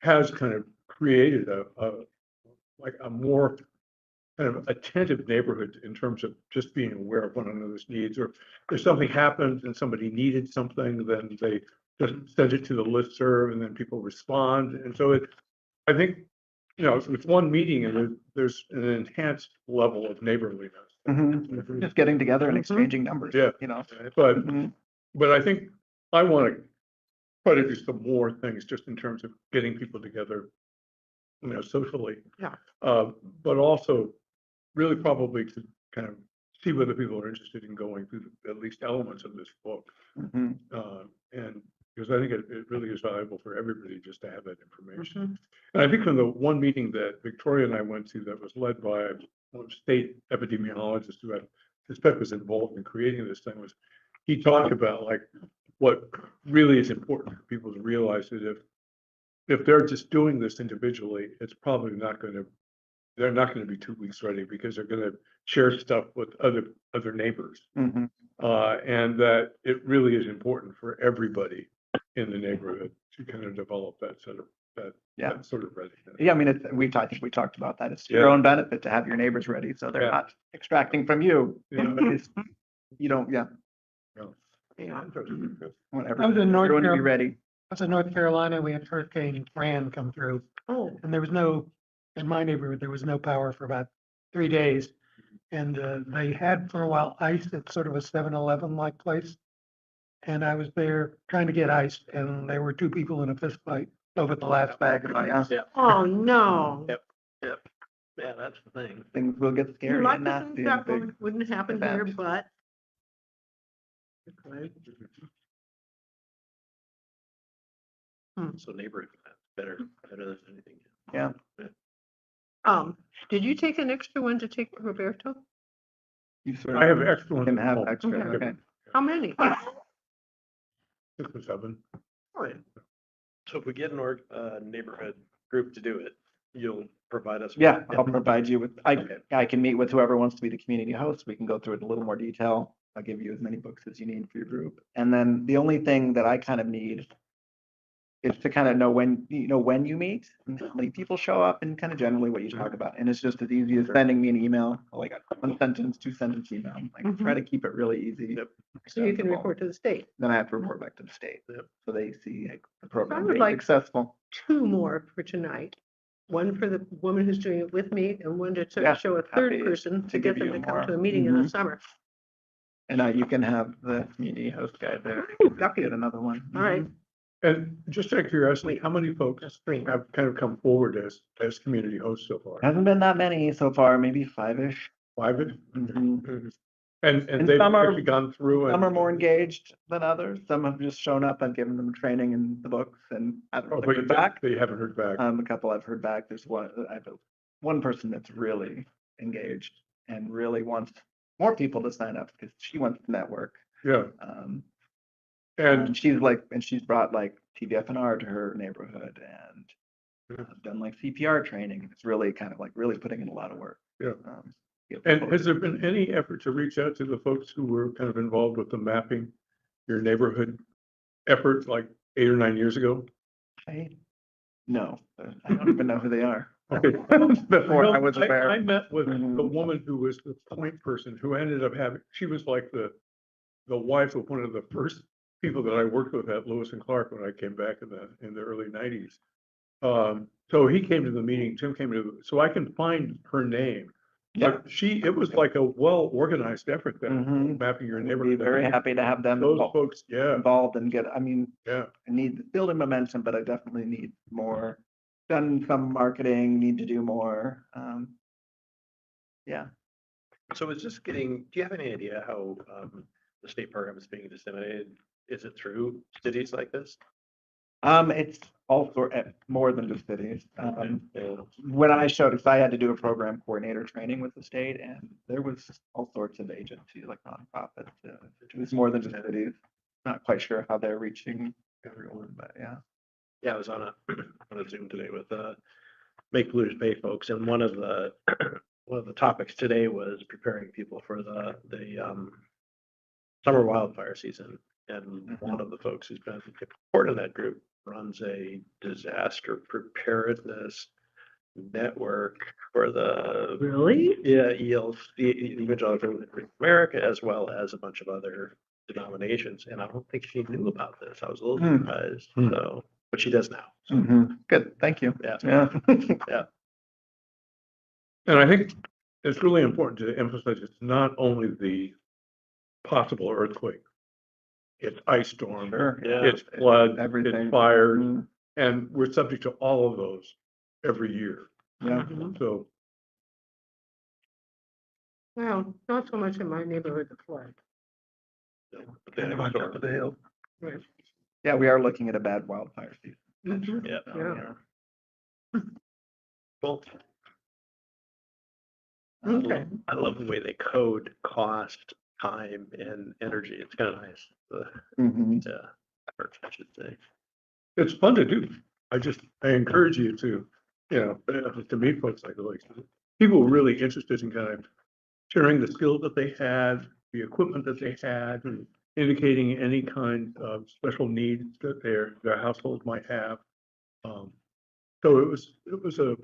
has kind of created like a more kind of attentive neighborhood in terms of just being aware of one another's needs, or if something happened and somebody needed something, then they just send it to the listserv and then people respond. And so I think, it's one meeting and there's an enhanced level of neighborliness. Just getting together and exchanging numbers. Yeah. But, Mhm. but I think I want to try to do some more things just in terms of getting people together, socially. Yeah. But also really probably to kind of see whether people are interested in going through at least elements of this book. Mhm. And because I think it really is valuable for everybody just to have that information. And I think from the one meeting that Victoria and I went to that was led by a state epidemiologist who had, suspect was involved in creating this thing, was he talked about like what really is important for people to realize that if they're just doing this individually, it's probably they're not going to be 2 weeks ready because they're going to share stuff with other neighbors. Mhm. And that it really is important for everybody in the neighborhood to kind of develop that sort of Yeah. that sort of readiness. Yeah, I mean, I think we talked about that. It's to your Yeah. own benefit to have your neighbors ready, so they're Yeah. not extracting from you. Yeah. But you don't, yeah. Yeah. Whatever. I was in North Everyone to be Carolina. ready. I was in North Carolina, we had Hurricane Fran come through, Oh, and there was in my neighborhood, there was no power for about 3 days. And they had for a while ice at sort of a 7-Eleven like place. And I was there trying to get ice, and there were 2 people in a fist fight over the last bag of ice. Yeah, oh, no. yeah, that's the thing. Things will get You scary like and to nasty. think in that big- wouldn't happen here, event. but. So neighborhood plan, better than anything. Yeah. Did you take an extra one to take Roberto? You sort I of have extra ones can at have home. extra, Okay. okay. How many? 6 or 7. So if we get a neighborhood group to do it, you'll provide us. with- Yeah, I'll provide you with, I can meet with whoever wants to be the community host. We can go through it in a little more detail. I'll give you as many books as you need for your group. And then the only thing that I kind of need is to kind of know when you meet, and how many people show up, and kind of generally what you talk about. And it's just as easy as sending me an email, like a 1-sentence, 2-sentence email. Like try to keep it really easy. Yep. So you can report to the state. Then I have to report back to the state. Yep. So they see like, the I program would being like- successful. 2 more for tonight. One for the woman who's doing it with me, and one to Yeah, show a happy third person to to get give them you to come more. to a meeting in the Mhm. summer. And you can have the community host guy there. Lucky. Get another one. All right. And just out of curiosity, how many folks That's 3. have kind of come forward as community hosts so far? Hasn't been that many so far, maybe 5-ish. 5? Mhm. And And they've some are- actually gone through and. Some are more engaged than others. Some have just shown up and given them training in the books and haven't Oh, really heard back. They haven't heard back. A couple I've heard back. There's I have one person that's really engaged and really wants more people to sign up because she wants to network. Yeah. And she's brought like TBFNR to her neighborhood and done like CPR training. It's really kind of like really putting in a lot of work. Yeah. Get And people has there to- been any effort to reach out to the folks who were kind of involved with the mapping your neighborhood effort like 8 or 9 years ago? No, I don't even know who they are. Okay. Before I Well, was aware. I met with the Mhm. woman who was the point person who ended up she was like the wife of one of the first people that I worked with at Lewis and Clark when I came back in the early 90s. So he came to the meeting, Tim came so I can find her name. Yeah. But it was like a well-organized effort that Mhm. mapping your I'd be neighborhood. very happy to have them Those folks, yeah, involved and I need building momentum, but I definitely need more. Done some marketing, need to do more. Yeah. So is this do you have any idea how the state program is being disseminated? Is it through cities like this? It's also more than just cities. When I showed, because I had to do a program coordinator training with the state, and there was all sorts of agencies like nonprofits. It was more than just cities. Not quite sure how they're reaching everyone, but yeah. Yeah, I was on a Zoom today with Make Blues Bay folks, and one of the topics today was preparing people for the summer wildfire season. And one of the folks who's been part of that group runs a disaster preparedness network for the Really? the Evangelical Lutheran America, as well as a bunch of other denominations. And I don't think she knew about this. I was a little surprised. So, but she does now. So, Good, thank you. yeah. Yeah. And I think it's really important to emphasize it's not only the possible earthquake. It's ice storm, Sure. Yeah. it's flood, Everything. it's fires, Mhm. and we're subject to all of those every year. Yeah. So, Well, not so much in my neighborhood, the flood. But then it was sort of the hill. Right. Yeah, we are looking at a bad wildfire season. Mhm. Yeah. Yeah. Cool. Okay. I love the way they code cost, time, and energy. It's kind of nice. Mhm. Effort, I should say. it's fun to do. I encourage you to, to meet folks like people really interested in kind of sharing the skills that they had, the equipment that they had, and indicating any kind of special needs that their household might have. So it was a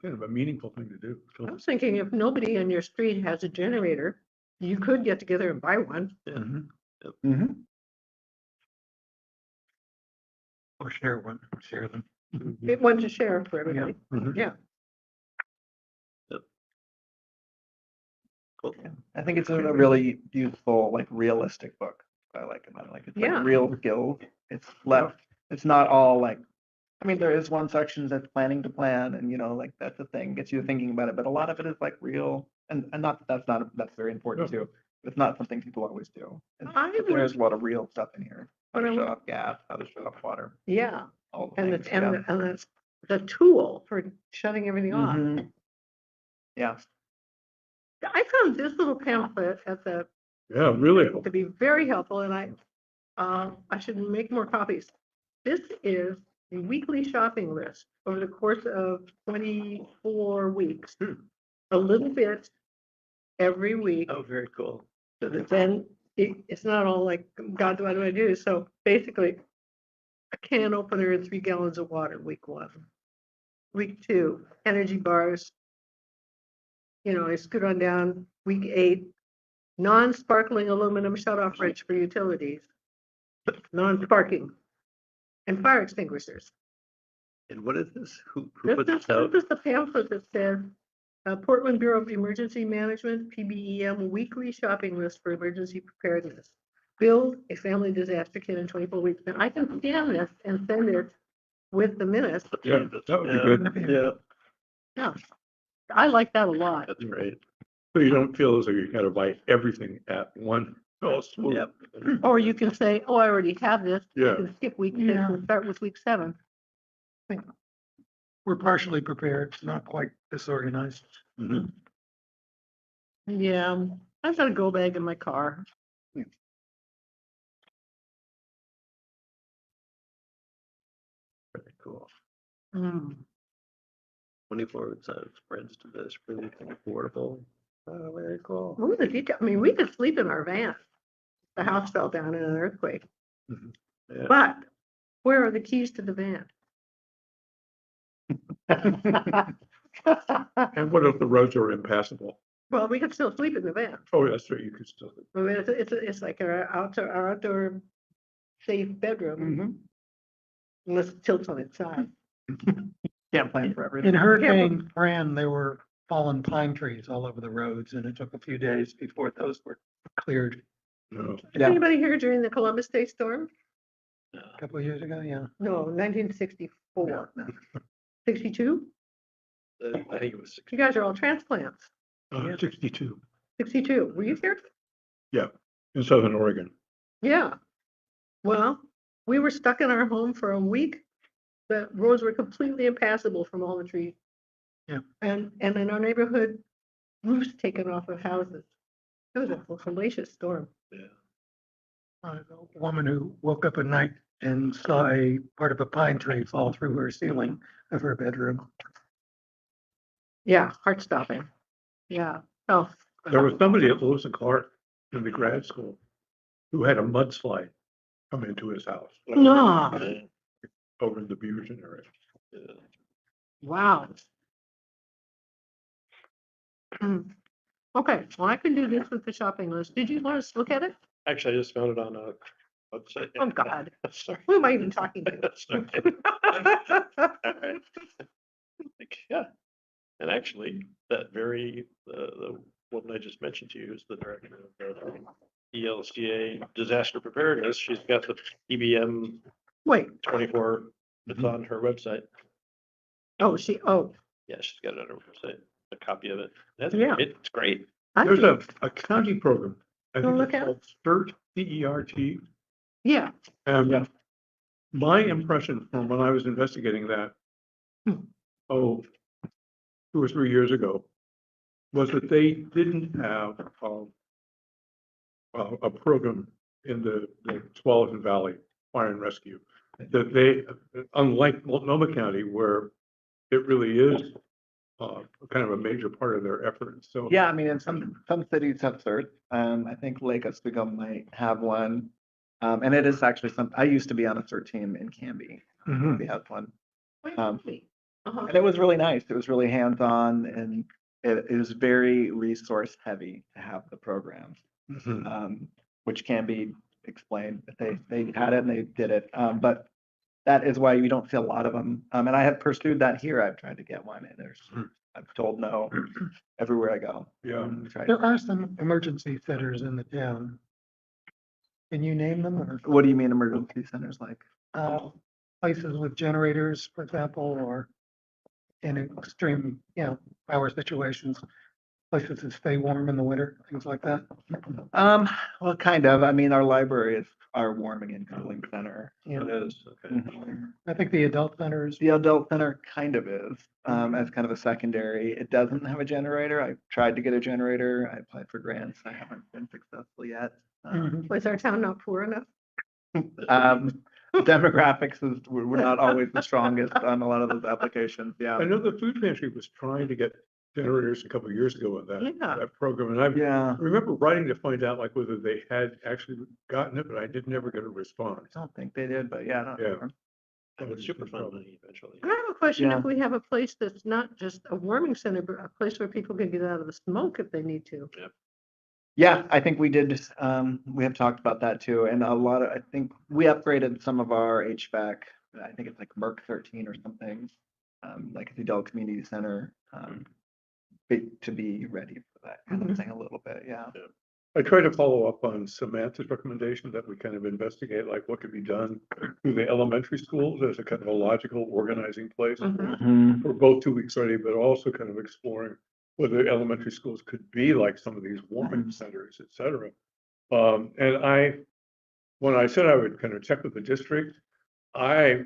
kind of a meaningful thing to do. I So, was thinking if nobody on your street has a generator, you could get together and buy one. Mhm. Or share one, share them. Get one to share for everybody. mhm. Yeah. Cool. I think it's a really useful, like realistic book. I like about it. Like it's Yeah. like real skills. It's left. It's not all like. I mean, there is one section that's planning to plan, and like that's the thing, gets you thinking about it. But a lot of it is like real, and not that's very important too. But it's not something people always do. But there is a lot of real stuff in here. How to shut off gas, how to shut off water, Yeah. all the And things. it's, and that's the tool for shutting everything off. Mhm. Yeah. I found this little pamphlet at the, Yeah, really. to be very helpful, and I should make more copies. This is a weekly shopping list over the course of 24 weeks. A little bit every week. Oh, very cool. So that then it's not all like, God, what do I do? So basically, a can opener and 3 gallons of water, week 1. Week 2, energy bars. I scoot on down. Week 8, non-sparkling aluminum shut-off wrench for utilities. Non-sparking. And fire extinguishers. And what is this? Who This put is, this out? this is the pamphlet that says, Portland Bureau of Emergency Management, PBEM, weekly shopping list for emergency preparedness. Build a family disaster kit in 24 weeks. Now, I can scan this and send it with the minutes. Yeah, that would be good. Yeah, Yeah, I like that a lot. that's great. So you don't feel as though you gotta buy everything at one fell swoop. Yep. Or you can say, oh, I already have this. I Yeah. can skip week 6 Yeah. and start with week 7. We're partially prepared, not quite disorganized. Mhm. Yeah, I've got a go bag in my car. Very cool. Mm. 24 spreads to this, really affordable. Oh, very cool. Ooh, the detail. I mean, we could sleep in our van. The house fell down in an earthquake. Yeah. But where are the keys to the van? And what if the roads are impassable? Well, we could still sleep in the van. Oh, that's right, you could still. I mean, it's like our outdoor safe bedroom, Mhm. unless it tilts on its side. Can't plan for everything. In Hurricane Fran, there were fallen pine trees all over the roads, and it took a few days before those were cleared. No. Was Yeah. anybody here during the Columbus Day storm? A couple of years ago, yeah. No, 1964. 62? I think it was You guys are all transplants. 62, 62. Were you here? in Southern Oregon. Yeah. Well, we were stuck in our home for a week. The roads were completely impassable from all the trees. Yeah. And in our neighborhood, roofs taken off of houses. It was a hellacious storm. Yeah. A woman who woke up at night and saw a part of a pine tree fall through her ceiling of her bedroom. Yeah, heart stopping. Yeah. Oh, There was somebody at Lewis and Clark in the grad school who had a mudslide come into his house No, over in the Beaverton area. wow. Okay, well, I can do this with the shopping list. Did you want us to look at it? Actually, I just found it on a website. Oh, God. Sorry. Who am I even talking to? Sorry. All right. Yeah, and actually, that very, the woman I just mentioned to you is the director of the ELCA disaster preparedness. She's got the EBM Wait, 24, it's on her website. oh, Yeah, she's got it on her website, a copy of it. Yeah. It's great. I There's think, a county program. I Wanna think look it's at called CERT, CERT. yeah, And my impression from when I was investigating that, Hmm. 2 or 3 years ago, was that they didn't have a program in the Tualatin Valley Fire and Rescue. That they, unlike Multnomah County, where it really is kind of a major part of their effort. So Yeah, I mean, in some cities have CERT. I think Lake Oswego might have one. And it is actually I used to be on a CERT team in Canby. Canby has one. uh-huh. And it was really nice. It was really hands-on and it was very resource heavy to have the programs, which can be explained. They had it and they did it. But that is why you don't see a lot of them. And I have pursued that here. I've tried to get one and I've told no everywhere I go. yeah, There are some emergency centers in the town. Can you name them or, What do you mean emergency centers like? places with generators, for example, or in extreme, power situations, places that stay warm in the winter, things like that? Well, kind of. I mean, our library is our warming and cooling center. It is, okay. I think the adult centers, The adult center kind of is, as kind of a secondary. It doesn't have a generator. I tried to get a generator. I applied for grants. I haven't been successful yet. Was our town not poor enough? Demographics we're not always the strongest on a lot of those applications. Yeah. I know the food pantry was trying to get generators a couple of years ago with Yeah. that program, and I Yeah. remember writing to find out like whether they had actually gotten it, but I did never get a response. I don't think they did, but yeah. I don't Yeah. remember. That was super fun money eventually. I have a question. Yeah. If we have a place that's not just a warming center, but a place where people can get out of the smoke if they need to. Yeah, I think we did. We have talked about that too. And I think we upgraded some of our HVAC. I think it's like Merck 13 or something, like at the adult community center, to be ready for that kind of thing a little bit. Yeah. I try to follow up on Samantha's recommendation that we kind of investigate like what could be done through the elementary schools as a kind of a logical organizing place for both 2 weeks ready, but also kind of exploring whether elementary schools could be like some of these warming centers, et cetera. And when I said I would kind of check with the district, I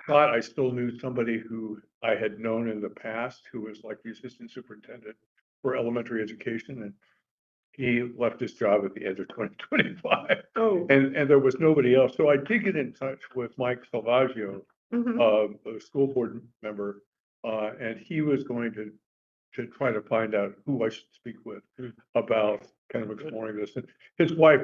thought I still knew somebody who I had known in the past who was like the assistant superintendent for elementary education, and he left his job at the end of 2025. Oh. And there was nobody else. So I did get in touch with Mike Salvaggio, a school board member, and he was going to try to find out who I should speak with about kind of exploring this. And his wife,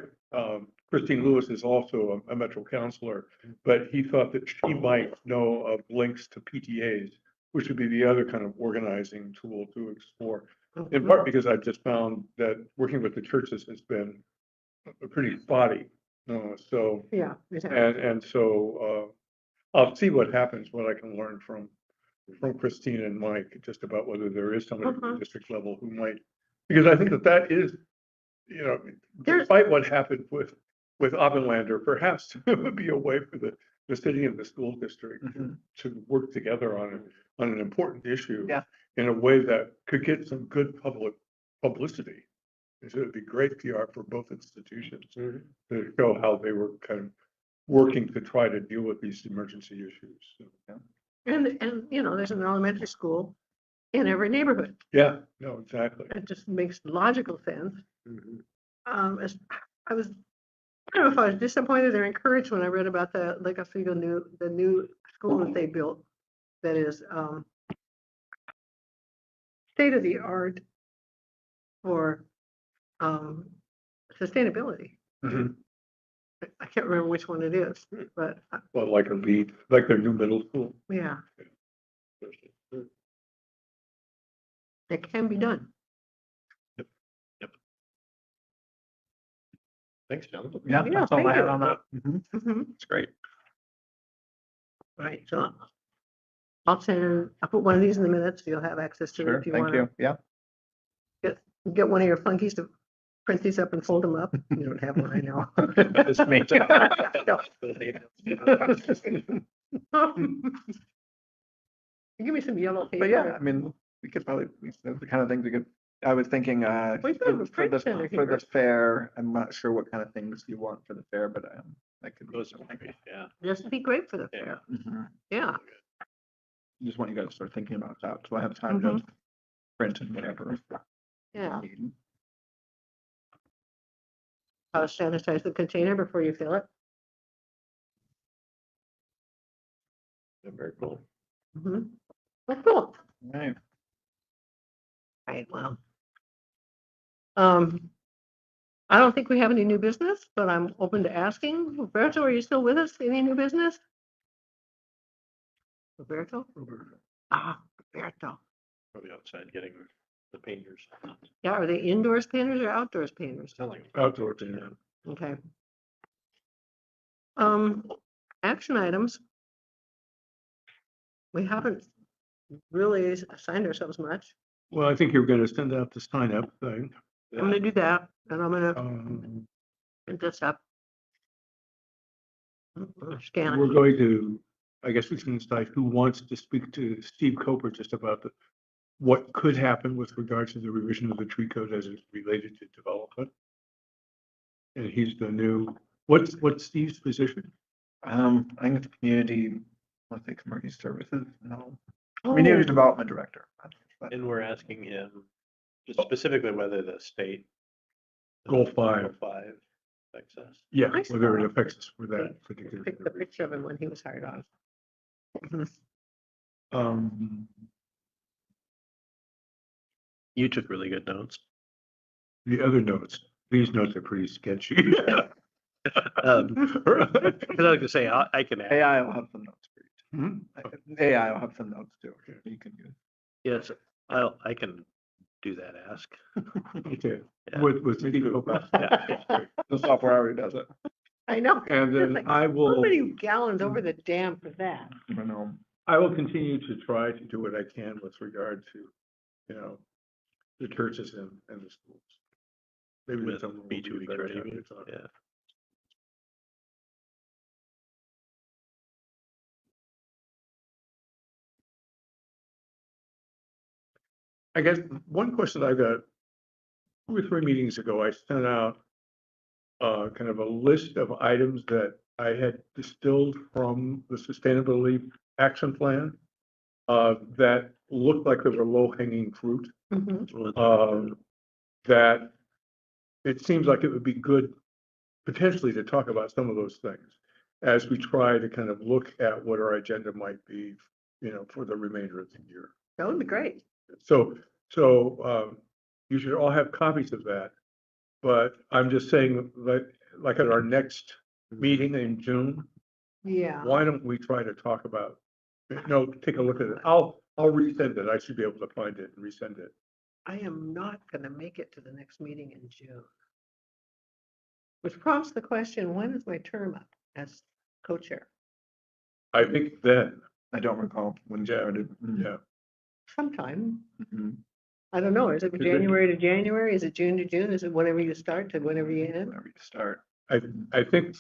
Christine Lewis, is also a Metro counselor, but he thought that she might know of links to PTAs, which would be the other kind of organizing tool to explore. In part because I've just found that working with the churches has been pretty spotty. So Yeah. and so I'll see what happens, what I can learn from Christine and Mike, just about whether there is somebody at the district level who might, because I think that is, despite what happened with Oppenlander, perhaps it would be a way for the city and the school district to work together on an important issue in a way that could get some good publicity. So it'd be great PR for both institutions to show how they were kind of working to try to deal with these emergency issues. So, And there's an elementary school in every neighborhood. yeah, no, exactly. It just makes logical sense. Mhm. I don't know if I was disappointed or encouraged when I read about the Lake Oswego the new school that they built that is state of the art for sustainability. I can't remember which one it is, but Well, like a lead, like their new middle school. yeah, it can be done. Thanks, John. Yeah, Yeah, that's all thank I had you. on that. Mhm. Mhm. It's great. Right, so I'll put one of these in the minutes, so you'll have access to it Sure, if you thank want to. you. Yeah. Get one of your flunkies to print these up and fold them up. You don't have one, I know. It's me. Give me some yellow paper. But yeah, I mean, we could probably, that's the kind of things we could, I was thinking, We could have a for print center for the here. fair, I'm not sure what kind of things you want for the fair, but that could be Those are something. great, yeah. This would be great for the Yeah. fair. Mhm. Yeah. Just want you guys to start thinking about that, so I have time to print and whatever. Yeah. need. How to sanitize the container before you fill it. Very cool. Mm-hmm. Oh, cool. Right. Right, well. I don't think we have any new business, but I'm open to asking. Roberto, are you still with us? Any new business? Roberto? Ah, Roberto. Probably outside getting the painters. Yeah, are they indoors painters or outdoors painters? Sound like Outdoor thing. Okay. Action items. We haven't really assigned ourselves much. Well, I think you're gonna send out the sign up thing. I'm gonna do that, and I'm gonna Um, print this up. Scan We're it. going to, I guess we can decide who wants to speak to Steve Coper just about what could happen with regard to the revision of the tree code as it's related to development. And he's the new, what's Steve's position? I think it's community, let's say community services, no, community development director. But And we're asking him just specifically whether the state. Goal 5. Goal 5 affects us. Yeah, I saw whether it it. affects us for that particular. Pick the picture of him when he was hired on. Um, You took really good notes. the other notes, these notes are pretty sketchy. Because I was gonna say, I can add, AI will have some notes for you. Hmm? AI will have some notes too. You can use. yes, I can do that ask. Okay, Yeah. with Steve Coper. Yeah. The software already does it. I know. And then Like, I How will. many gallons over the dam for that? I know. I will continue to try to do what I can with regard to, the churches and the schools. Maybe With someone will B2 be a weeks better ready, time you to mean? talk. Yeah. I guess one question I got 2 or 3 meetings ago, I sent out kind of a list of items that I had distilled from the sustainability action plan that looked like they were low hanging fruit. Mhm. That it seems like it would be good potentially to talk about some of those things as we try to kind of look at what our agenda might be, for the remainder of the year. That would be great. So, you should all have copies of that. But I'm just saying that, like at our next meeting in June, Yeah. why don't we try to talk about, take a look at it. I'll resend it. I should be able to find it and resend it. I am not gonna make it to the next meeting in June. Which prompts the question, when is my term up as co-chair? I think then, I don't recall when you Yeah. started. yeah, Sometime. Mhm. I don't know. Is it Is it- January to January? Is it June to June? Is it whenever you start to whenever you end? Whenever you start. I think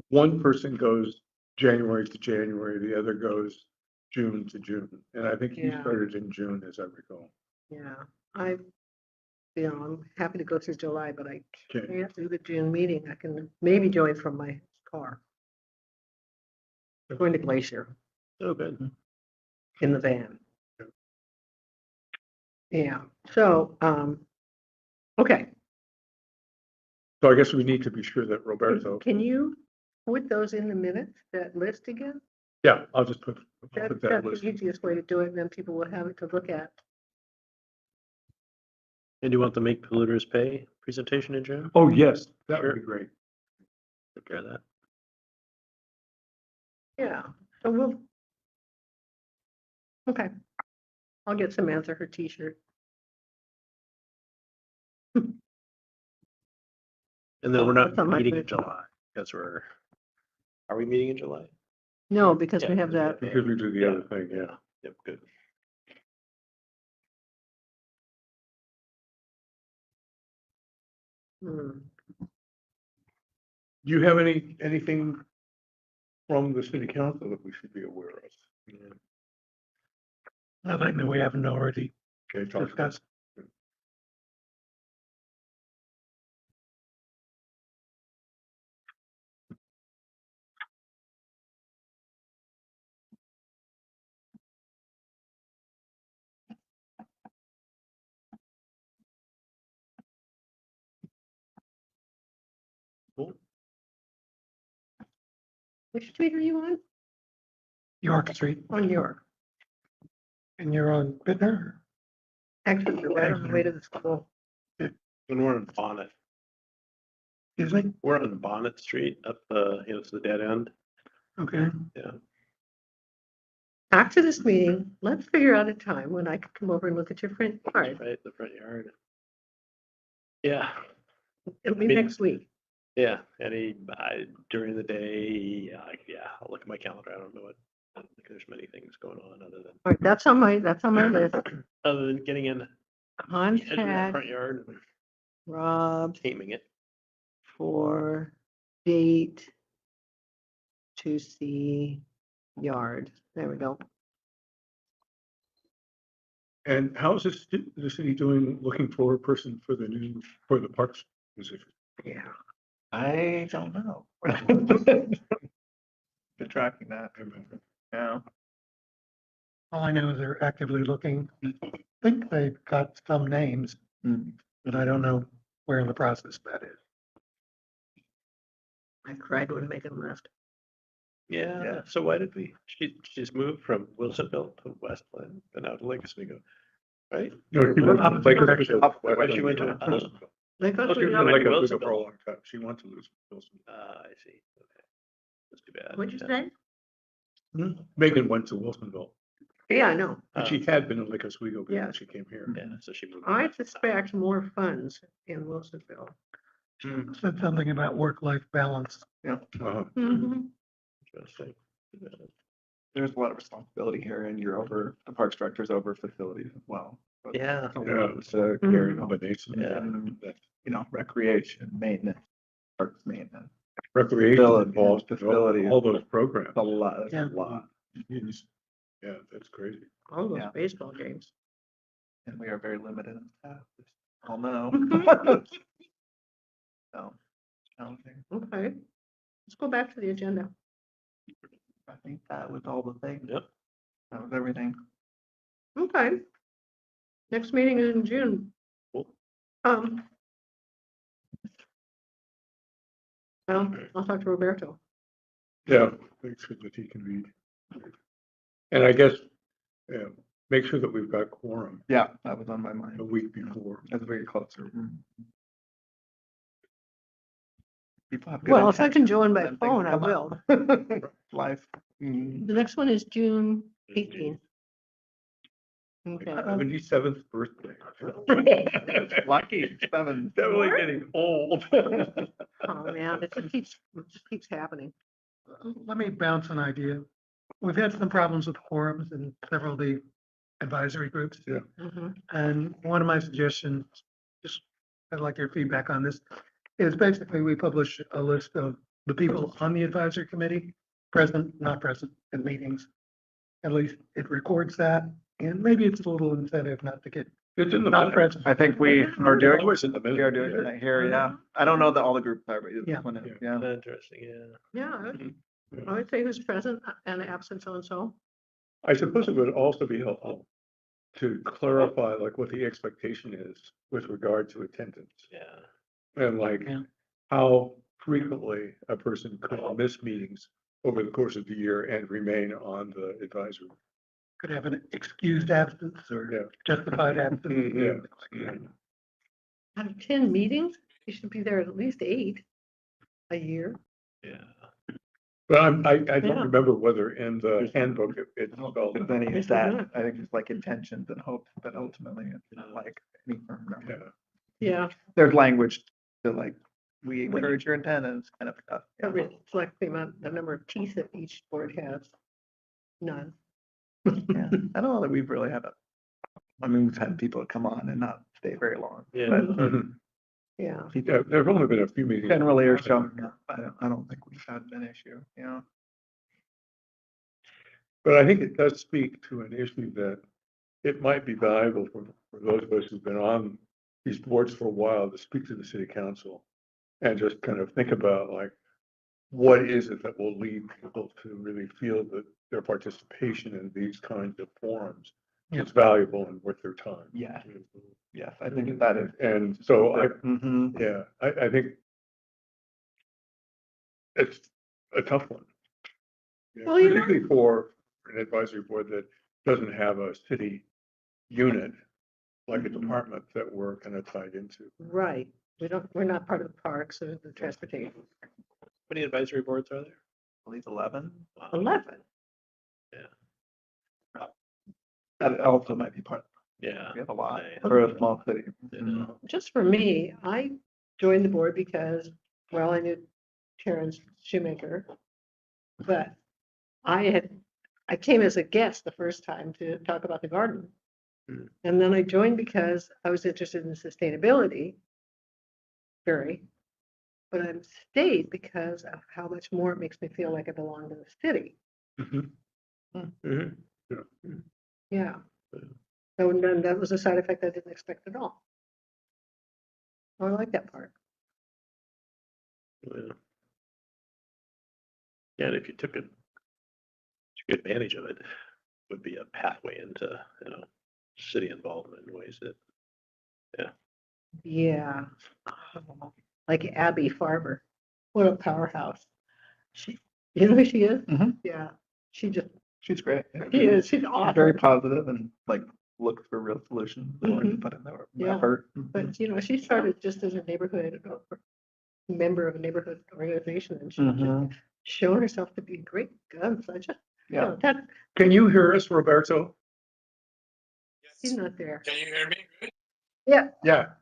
one person goes January to January, the other goes June to June. And I think you Yeah. started in June, as I recall. Yeah, I'm happy to go through July, but I Okay. can't do the June meeting. I can maybe join from my car. We're going to Glacier Oh, good. in the van. Yeah, so, okay. So I guess we need to be sure that Roberto, Can you put those in the minutes, that list again? yeah, I'll just put that That's list. the easiest way to do it, and then people will have it to look at. And do you want the make polluters pay presentation in June? Oh, yes, that would be great. Take care of that. Yeah, so we'll. Okay. I'll get Samantha her t-shirt. And then we're That's not on my meeting in list. July, because are we meeting in July? No, because we Yeah, have that. Because we do the other thing, yeah. Yep, good. Hmm. Do you have anything from the city council that we should be aware of? Nothing that we haven't already Okay, talk about. discussed. Cool. Which street are you on? York Street, On York. and you're on Bittner? Actually, you're right on the way to the school. And we're on Bonnet. Excuse me? We're on Bonnet Street up it's the dead end. Okay. Yeah. After this meeting, let's figure out a time when I can come over and look at your front yard. Right, the front yard. Yeah, It'll be Me- next week. yeah. During the day, I'll look at my calendar. I don't know what, I don't think there's many things going on other than, All right, that's on my list. other than getting in the edge of that Contact front yard and Rob taming it. for date to see yard. There we go. And how's the city doing, looking for a person for the parks position? Yeah. I don't know. Been tracking that. Yeah. All I know is they're actively looking. I think they've got some names, Hmm. but I don't know where in the process that is. I cried when making list. Yeah, Yeah. so why did she's moved from Wilsonville to Westland and now to Lake Oswego, right? No, she went Up- Lake up- Oswego. Why she went to- Like, Oh, us, she we was know- in Lake Wilsonville. Oswego for a long time. She went to Wilson. I see, okay. That's too bad. What'd you Yeah. say? Megan went to Wilsonville, Yeah, I know. but she had been in Lake Oswego Yeah. before she came here. Yeah, so she moved. I suspect more funds in Wilsonville. Said something about work-life balance. Uh-huh. Mhm. Interesting. Yeah. There's a lot of responsibility here and the parks director's over facilities as well. So it's Yeah. a lot Yeah. to carry over. Combination. Yeah. Recreation, maintenance, parks maintenance, Recreation Facilities, involved, facilities. all those programs. a lot, that's Yeah. a lot. Jeez. Yeah, that's crazy. All those Yeah. baseball games. And we are very limited in staff. I'll know. So, challenging. Okay. Let's go back to the agenda. I think that was all the things. Yep. That was everything. Okay. Next meeting is in June. Cool. Well, I'll talk to Roberto. Yeah, make sure that he can read. And I guess, make sure that we've got quorum Yeah, that was on my a mind week before. as we get closer. People have good Well, if I can intentions, join by then things phone, I come will. up. Life. The next one is June 18th. Okay. 77th birthday. Lucky, seven. Definitely getting old. Oh, man, it just keeps happening. Let me bounce an idea. We've had some problems with quorums in several of the advisory groups. Yeah. Mhm. And one of my suggestions, just I'd like your feedback on this, is basically we publish a list of the people on the advisory committee, present, not present in meetings. At least it records that, and maybe it's a little incentive not to get It's in the. not present. I think we are doing, Always in the we middle. are doing that here, yeah. I don't know that all the groups are, but Yeah. this one is, yeah. Interesting, yeah. Yeah, I would say who's present and absent so-and-so. I suppose it would also be helpful to clarify like what the expectation is with regard to attendance. Yeah. And like Yeah. how frequently a person could miss meetings over the course of the year and remain on the advisory. Could have an excused absence Yeah. or justified absence. Yeah. Out of 10 meetings, you should be there at least 8 a year. Yeah. But I Yeah. don't remember whether in the handbook it's I don't spelled. think there's any This is set, not. I think it's like intentions and hopes, but ultimately it's not like any firm number. Yeah. Yeah, There's language to like, we encourage your attendance kind of stuff. it reflects the number of teeth that each board has. None. Yeah, I don't know that we've really had I mean, we've had people come on and not stay very long, Yeah. but Mhm. Yeah. Yeah, there've only been a few meetings. generally are showing up. I don't think we've had an issue, you know? But I think it does speak to an issue that it might be valuable for those of us who've been on these boards for a while to speak to the city council and just kind of think about like, what is it that will lead people to really feel that their participation in these kinds of forums is valuable and worth their time? Yes. Yes, I think that is. And so Mhm. yeah, I think it's a tough one. Yeah, Well, you know- particularly for an advisory board that doesn't have a city unit, like a department that we're kind of tied into. Right. We're not part of the parks or the transportation. How many advisory boards are there? I believe 11. Wow. 11. That also might be part, Yeah. we have a lot I- for a small city. You know, Just for me, I joined the board because, well, I knew Terrence Shoemaker. But I came as a guest the first time to talk about the garden. Hmm. And then I joined because I was interested in sustainability. But I stayed because of how much more it makes me feel like I belong to the city. Mhm. Mhm. Yeah. Yeah. So then that was a side effect I didn't expect at all. I like that part. yeah. Yeah, and if you took advantage of it, would be a pathway into, city involvement in ways that, Yeah. Like Abby Farber. What a powerhouse. You know who she is? Mhm. Yeah. She just, She's great. she is, she's She's awesome. very positive and like looks for real solutions, willing to Mhm. put in the Yeah. effort. But, she started just as a neighborhood, member of a neighborhood organization, and she's just Mhm. shown herself to be a great gun. So I just, Yeah. that, Can you hear us, Roberto? he's not there. Can you hear me? Yeah, Yeah.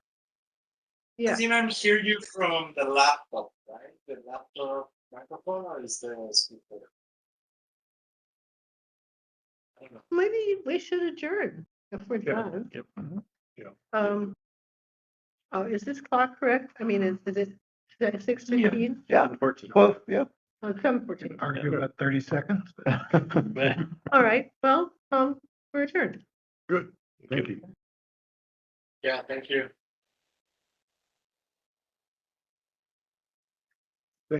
yeah. I think I hear you from the laptop, right? The laptop microphone or is the speaker? I don't know. Maybe we should adjourn if we're Yeah. done. Yep. Um, oh, is this clock correct? I mean, is it 6:15? Yeah, 14. close, yeah. Oh, 7:14. Argue about 30 seconds. All right, well, we're adjourned. Good. Thank you. Yeah, thank you.